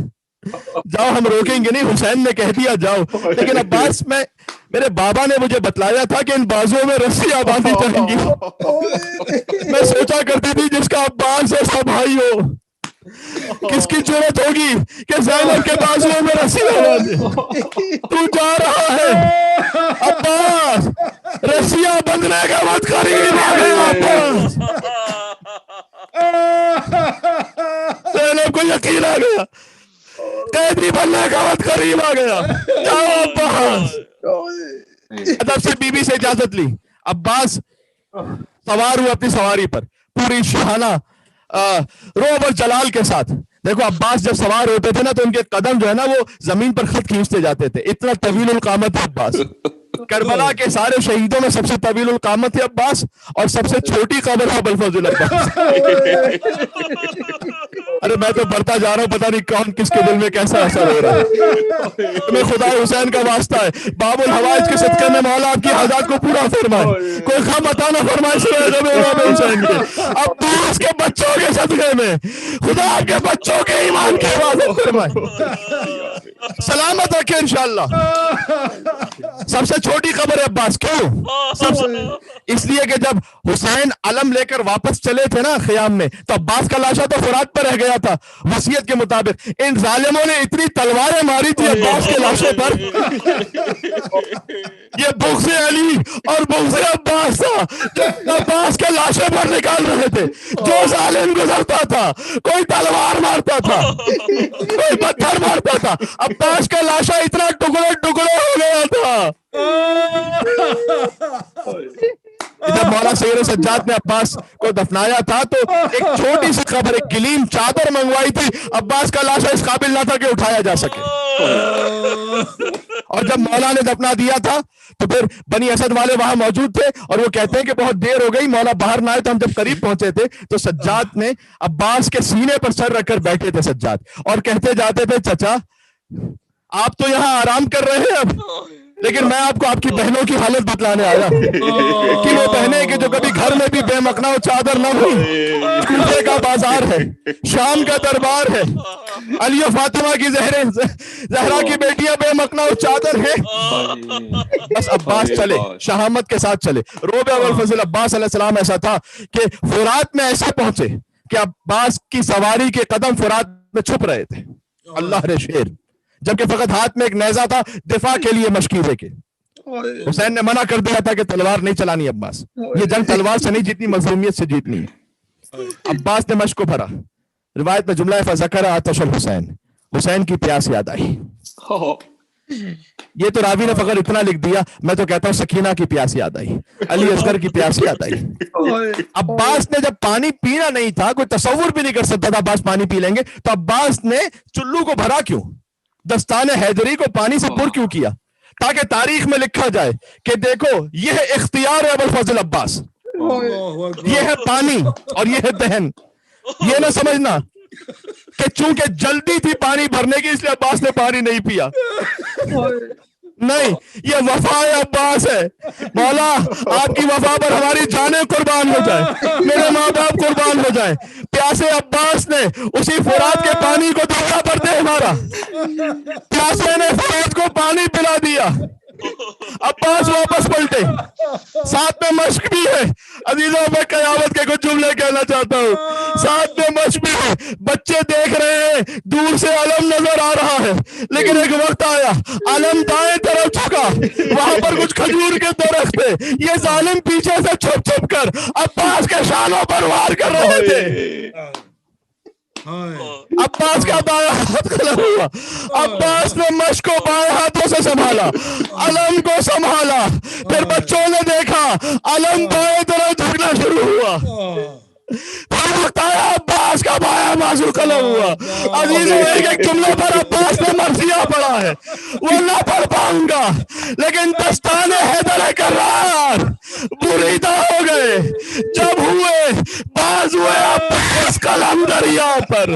جاؤ, ہم روکیں گے نہیں, حسین نے کہہ دیا جاؤ. لیکن عباس میرے بابا نے مجھے بتلایا تھا کہ ان بازوؤں میں رسیاں باندھی جائیں گی. میں سوچا کرتی تھی جس کا عباس ایسا بھائی ہو, کس کی ضرورت ہوگی کہ زینب کے بازوؤں میں رسیاں باندھے. تو جا رہا ہے عباس, رسیاں بندھنے کا وقت قریب آ گیا. عباس زینب کو یقین آ گیا, قیدی بننے کا وقت قریب آ گیا. جاؤ عباس. ادب سے بی بی سے اجازت لی. عباس سوار ہوئے اپنی سواری پر پوری شاہانہ روب اور جلال کے ساتھ. دیکھو عباس جب سوار ہوتے تھے نا تو ان کے قدم جو ہے نا وہ زمین پر خط کھینچتے جاتے تھے, اتنا طویل القامت ہے عباس. کربلا کے سارے شہیدوں میں سب سے طویل القامت ہے عباس, اور سب سے چھوٹی قبر ہے ابوالفضل عباس. ارے میں تو بڑھتا جا رہا ہوں, پتہ نہیں کون کس کے دل میں کیسا اثر ہو رہا ہے. تمہیں خدا حسین کا واسطہ ہے, باب الحوائج کے صدقے میں مولا آپ کی حاجات کو پورا فرمائے, کوئی غم عطا نہ فرمائے سوائے غم امام حسین کے. عباس کے بچوں کے صدقے میں خدا آپ کے بچوں کے ایمان کی حفاظت فرمائے, سلامت رکھے انشاءاللہ. سب سے چھوٹی قبر ہے عباس. کیوں؟ اس لیے کہ جب حسین علم لے کر واپس چلے تھے نا خیام میں, تو عباس کا لاشا تو فرات پر رہ گیا تھا وصیت کے مطابق. ان ظالموں نے اتنی تلواریں ماری تھی عباس کے لاشے پر, یہ بغض علی اور بغض عباس تھا جو عباس کے لاشے پر نکال رہے تھے. جو ظالم گزرتا تھا کوئی تلوار مارتا تھا, کوئی پتھر مارتا تھا, عباس کا لاشا اتنا ٹکڑے ٹکڑے ہو گیا تھا. جب مولا سید سجاد نے عباس کو دفنایا تھا تو ایک چھوٹی سی قبر, ایک گلیم چادر منگوائی تھی. عباس کا لاشا اس قابل نہ تھا کہ اٹھایا جا سکے. اور جب مولا نے دفنا دیا تھا تو پھر بنی اسد والے وہاں موجود تھے, اور وہ کہتے ہیں کہ بہت دیر ہو گئی, مولا باہر نہ آئے. تو ہم جب قریب پہنچے تھے تو سجاد نے عباس کے سینے پر سر رکھ کر بیٹھے تھے سجاد, اور کہتے جاتے تھے چچا آپ تو یہاں آرام کر رہے ہیں اب, لیکن میں آپ کو آپ کی بہنوں کی حالت بتلانے آیا کہ وہ بہنیں کہ جو کبھی گھر میں بھی بے مقناع چادر نہ ہوئی. کوفے کا بازار ہے, شام کا دربار ہے, علی و فاطمہ کی زہرا کی بیٹیاں بے مقناع چادر ہیں. بس عباس چلے, شہامت کے ساتھ چلے. روب ابوالفضل عباس علیہ السلام ایسا تھا کہ فرات میں ایسے پہنچے کہ عباس کی سواری کے قدم فرات میں چھپ رہے تھے. اللہ رے شیر, جبکہ فقط ہاتھ میں ایک نیزہ تھا دفاع کے لیے مشکیزے کے. حسین نے منع کر دیا تھا کہ تلوار نہیں چلانی عباس, یہ جنگ تلوار سے نہیں جیتنی, مظلومیت سے جیتنی ہے. عباس نے مشق کو بھرا. روایت میں جملہ فذکر آتش الحسین, حسین کی پیاس یاد آئی. یہ تو راوی نے فقط اتنا لکھ دیا, میں تو کہتا ہوں سکینہ کی پیاس یاد آئی, علی اصغر کی پیاس یاد آئی. عباس نے جب پانی پینا نہیں تھا, کوئی تصور بھی نہیں کر سکتا تھا عباس پانی پی لیں گے, تو عباس نے چلو کو بھرا کیوں, دستان حیدری کو پانی سے پر کیوں کیا, تاکہ تاریخ میں لکھا جائے کہ دیکھو یہ ہے اختیار ہے ابوالفضل عباس, یہ ہے پانی اور یہ ہے دہن. یہ نہ سمجھنا کہ چونکہ جلدی تھی پانی بھرنے کی اس لیے عباس نے پانی نہیں پیا. نہیں, یہ وفا عباس ہے. مولا آپ کی وفا پر ہماری جانیں قربان ہو جائیں, میرے ماں باپ قربان ہو جائیں. پیاسے عباس نے اسی فرات کے پانی کو دریا پر دے مارا, پیاسے نے فرات کو پانی پلا دیا. عباس واپس پلٹے, ساتھ میں مشق بھی ہے. عزیزوں میں قیامت کے کچھ جملے کہنا چاہتا ہوں. ساتھ میں مشبہ بچے دیکھ رہے ہیں, دور سے علم نظر آ رہا ہے, لیکن ایک وقت آیا علم دائیں طرف جھکا, وہاں پر کچھ کھجور کے درخت تھے. یہ ظالم پیچھے سے چھپ چھپ کر عباس کے شانوں پر وار کر رہے تھے. عباس کا بایاں ہاتھ کھلا ہوا, عباس نے مشق کو بائیں ہاتھوں سے سنبھالا, علم کو سنبھالا, پھر بچوں نے دیکھا علم بائیں طرف جھکنا شروع ہوا. پھر وقت آیا عباس کا بایاں بازو قلم ہوا. عزیزوں ایک ایک جملے پر عباس نے مرثیہ پڑھا ہے, وہ نہ پڑھ پاؤں گا, لیکن دستان حیدر کرار بریدہ ہو گئے جب ہوئے باز ہوئے عباس قلم دریا پر,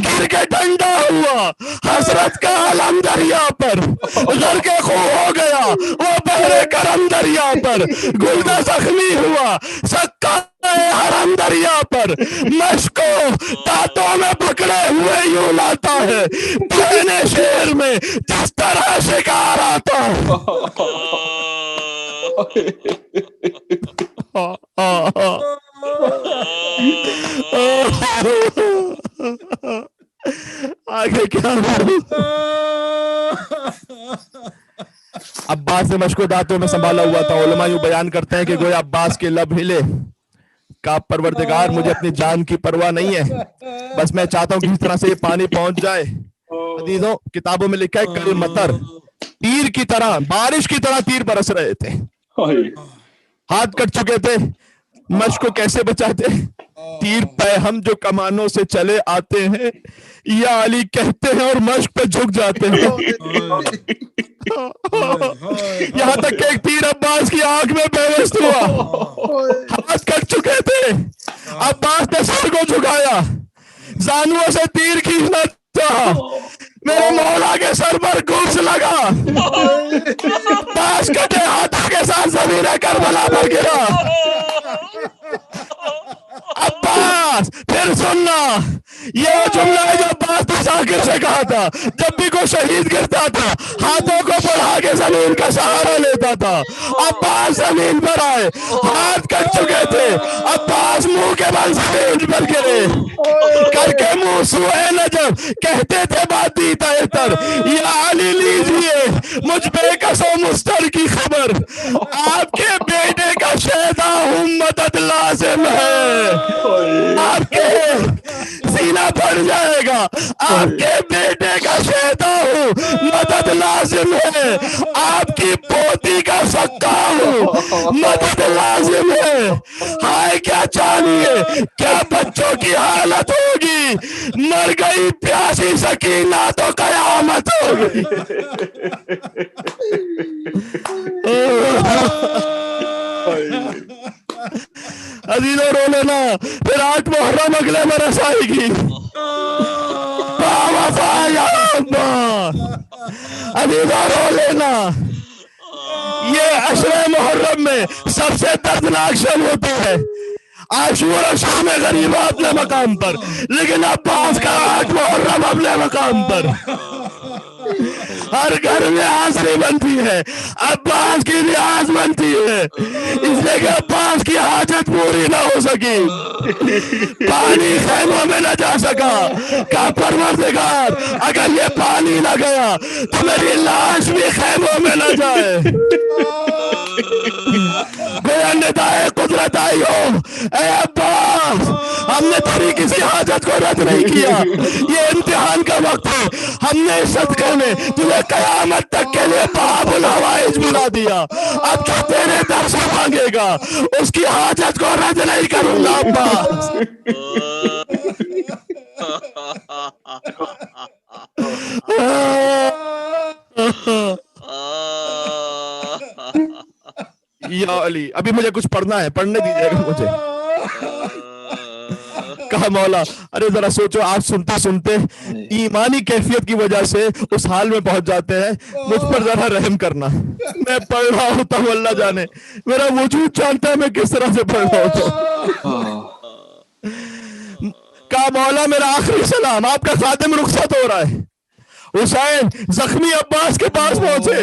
گر کے ڈنڈا ہوا حسرت کا علم دریا پر, غر کے خو ہو گیا وہ بحر کرم دریا پر, گلدہ زخمی ہوا سکا حرم دریا پر, مشق کو دانتوں میں پکڑے ہوئے یوں لاتا ہے بین شیر میں جس طرح شکار آتا ہے. آگے کیا عباس نے مشق کو دانتوں میں سنبھالا ہوا تھا. علماء یوں بیان کرتے ہیں کہ گویا عباس کے لب ہلے, کہا پروردگار مجھے اپنی جان کی پرواہ نہیں ہے, بس میں چاہتا ہوں کہ اس طرح سے یہ پانی پہنچ جائے. عزیزوں کتابوں میں لکھا ہے کل مطر, تیر کی طرح, بارش کی طرح تیر برس رہے تھے, ہاتھ کٹ چکے تھے. مشق کو کیسے بچاتے؟ تیر پہ ہم جو کمانوں سے چلے آتے ہیں یا علی کہتے ہیں اور مشق پہ جھک جاتے ہیں. یہاں تک کہ ایک تیر عباس کی آنکھ میں پیوست ہوا, ہاتھ کٹ چکے تھے, عباس نے سر کو جھکایا, زانووں سے تیر کھینچنا چاہا, میرے مولا کے سر پر گوشت لگا, عباس کٹے ہاتھوں کے ساتھ زمین کربلا پر گرا. عباس پھر سننا, یہ جملہ ہے جو عباس نے ذاکر سے کہا تھا جب بھی کوئی شہید گرتا تھا ہاتھوں کو بڑھا کے زمین کا سہارا لیتا تھا. عباس زمین پر آئے, ہاتھ کٹ چکے تھے, عباس منہ کے بل زمین پر گرے, کر کے منہ سوئے نجب کہتے تھے بادی تہتر, یا علی لیجئے مجھ بے کس و مستر کی خبر, آپ کے بیٹے کا شہدا ہوں مدد لازم ہے. آپ کے سینہ بڑھ جائے گا, آپ کے بیٹے کا شہدا ہوں مدد لازم ہے, آپ کی پوتی کا سکا ہوں مدد لازم ہے. ہائے کیا چاہیے, کیا بچوں کی حالت ہوگی, مر گئی پیاسی سکینہ تو قیامت ہوگی. عزیزوں رو لینا, پھر 8 محرم اگلے برس آئے گی. عزیزوں رو لینا, یہ عشرِ محرم میں سب سے دردناک شب ہوتی ہے. عاشور شام غریب اپنے مقام پر, لیکن عباس کا 8 محرم اپنے مقام پر. ہر گھر میں حاضری بنتی ہے, عباس کی ریاض بنتی ہے, اس لیے کہ عباس کی حاجت پوری نہ ہو سکی, پانی خیموں میں نہ جا سکا. کہا پروردگار اگر یہ پانی نہ گیا تو میری لاش بھی خیموں میں نہ جائے. گویا ندائے قدرت آئی ہو, اے عباس ہم نے تیری کسی حاجت کو رد نہیں کیا, یہ امتحان کا وقت ہے, ہم نے صدقے میں تجھے قیامت تک کے لیے باب الحوائج بلا دیا. اب جو تیرے در سے مانگے گا اس کی حاجت کو رد نہیں کروں گا. عباس یا علی, ابھی مجھے کچھ پڑھنا ہے, پڑھنے دیجیے گا مجھے. کہا مولا ارے ذرا سوچو, آپ سنتے سنتے ایمانی کیفیت کی وجہ سے اس حال میں پہنچ جاتے ہیں, مجھ پر ذرا رحم کرنا. میں پڑھ رہا ہوتا ہوں, اللہ جانے میرا وجود جانتا ہے میں کس طرح سے پڑھ رہا ہوتا ہوں. کہا مولا میرا آخری سلام, آپ کا خادم رخصت ہو رہا ہے. حسین زخمی عباس کے پاس پہنچے,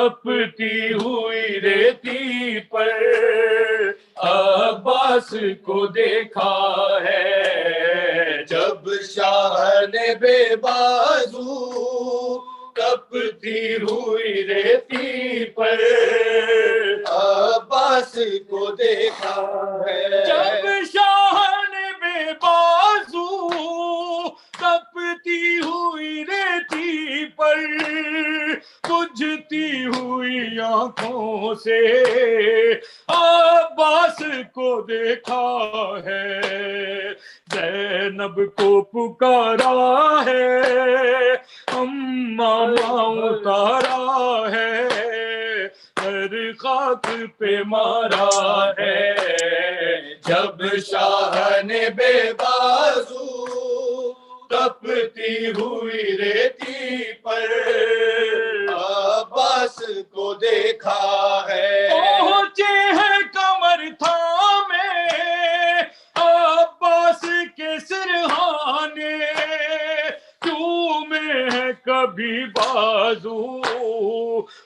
تپتی ہوئی ریتی پر عباس کو دیکھا ہے، جب شاہ نے بے بازو تپتی ہوئی ریتی پر عباس کو دیکھا ہے، جب شاہ نے بے بازو تپتی ہوئی ریتی پر بجھتی ہوئی آنکھوں سے عباس کو دیکھا ہے، زینب کو پکارا ہے، امامہ اتارا ہے، ہر خاک پہ مارا ہے، جب شاہ نے بے بازو تپتی ہوئی ریتی پر عباس کو دیکھا ہے، پہنچے ہیں کمر تھامے عباس کے سرہانے، چومے ہیں کبھی بازو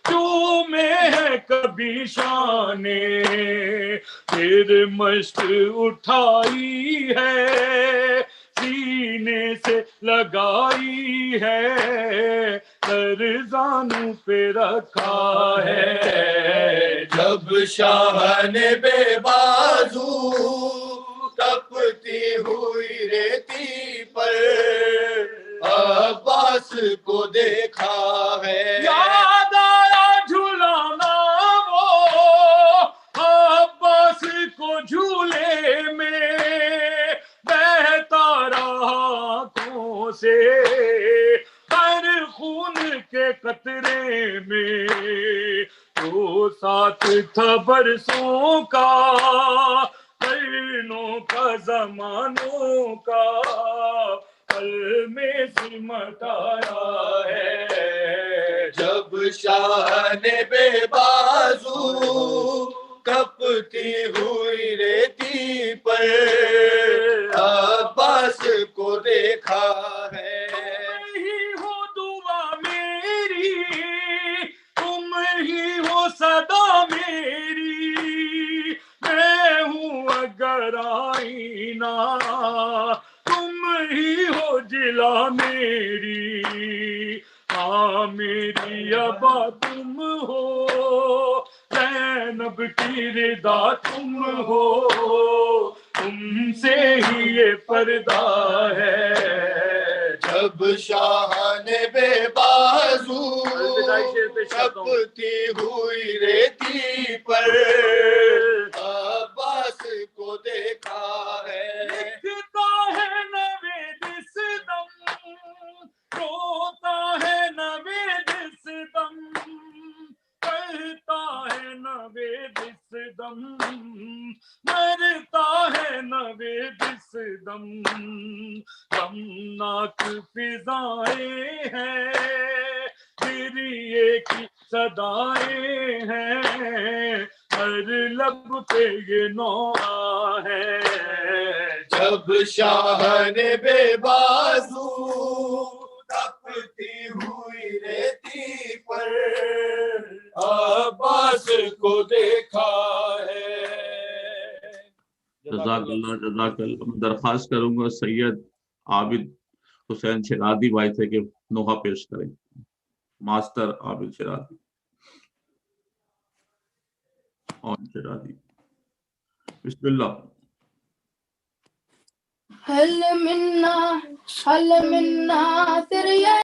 چومے ہیں کبھی شانے، پھر مشق اٹھائی ہے سینے سے لگائی ہے، زانوں پہ رکھا ہے، جب شاہ نے بے بازو تپتی ہوئی ریتی پر عباس کو دیکھا ہے، یاد آیا جھلانا وہ عباس کو جھولے میں بہتا رہا آنکھوں سے ہر خون کے قطرے میں، تو ساتھ تھا برسوں کا قرنوں کا زمانوں کا، پل میں سمٹ آیا ہے، جب شاہ نے بے بازو تپتی ہوئی ریتی پر عباس کو دیکھا ہے، تم ہی ہو دعا میری، تم ہی ہو صدا میری، میں ہوں اگر آئینہ تم ہی ہو جلا میری، ہاں میری ابا تم ہو، زینب کی رضا تم ہو، تم سے ہی یہ پردہ ہے، جب شاہ نے بے بازو تپتی ہوئی ریتی پر عباس کو دیکھا ہے، لکھتا ہے نوید اس دم، روتا ہے نوید اس دم، کہتا ہے نوید اس دم، مرتا ہے نوید اس دم، غمناک فضائیں ہیں گریے کی صدائیں ہیں، ہر لب پہ یہ نوحہ ہے، جب شاہ نے بے بازو تپتی ہوئی ریتی پر عباس کو دیکھا ہے۔ جزاک اللہ جزاک اللہ۔ درخواست کروں گا سید عابد حسین شرادی بھائی سے کہ نوحہ پیش کریں، ماسٹر عابد شرادی اور شرادی، بسم اللہ۔ حل منا تیرے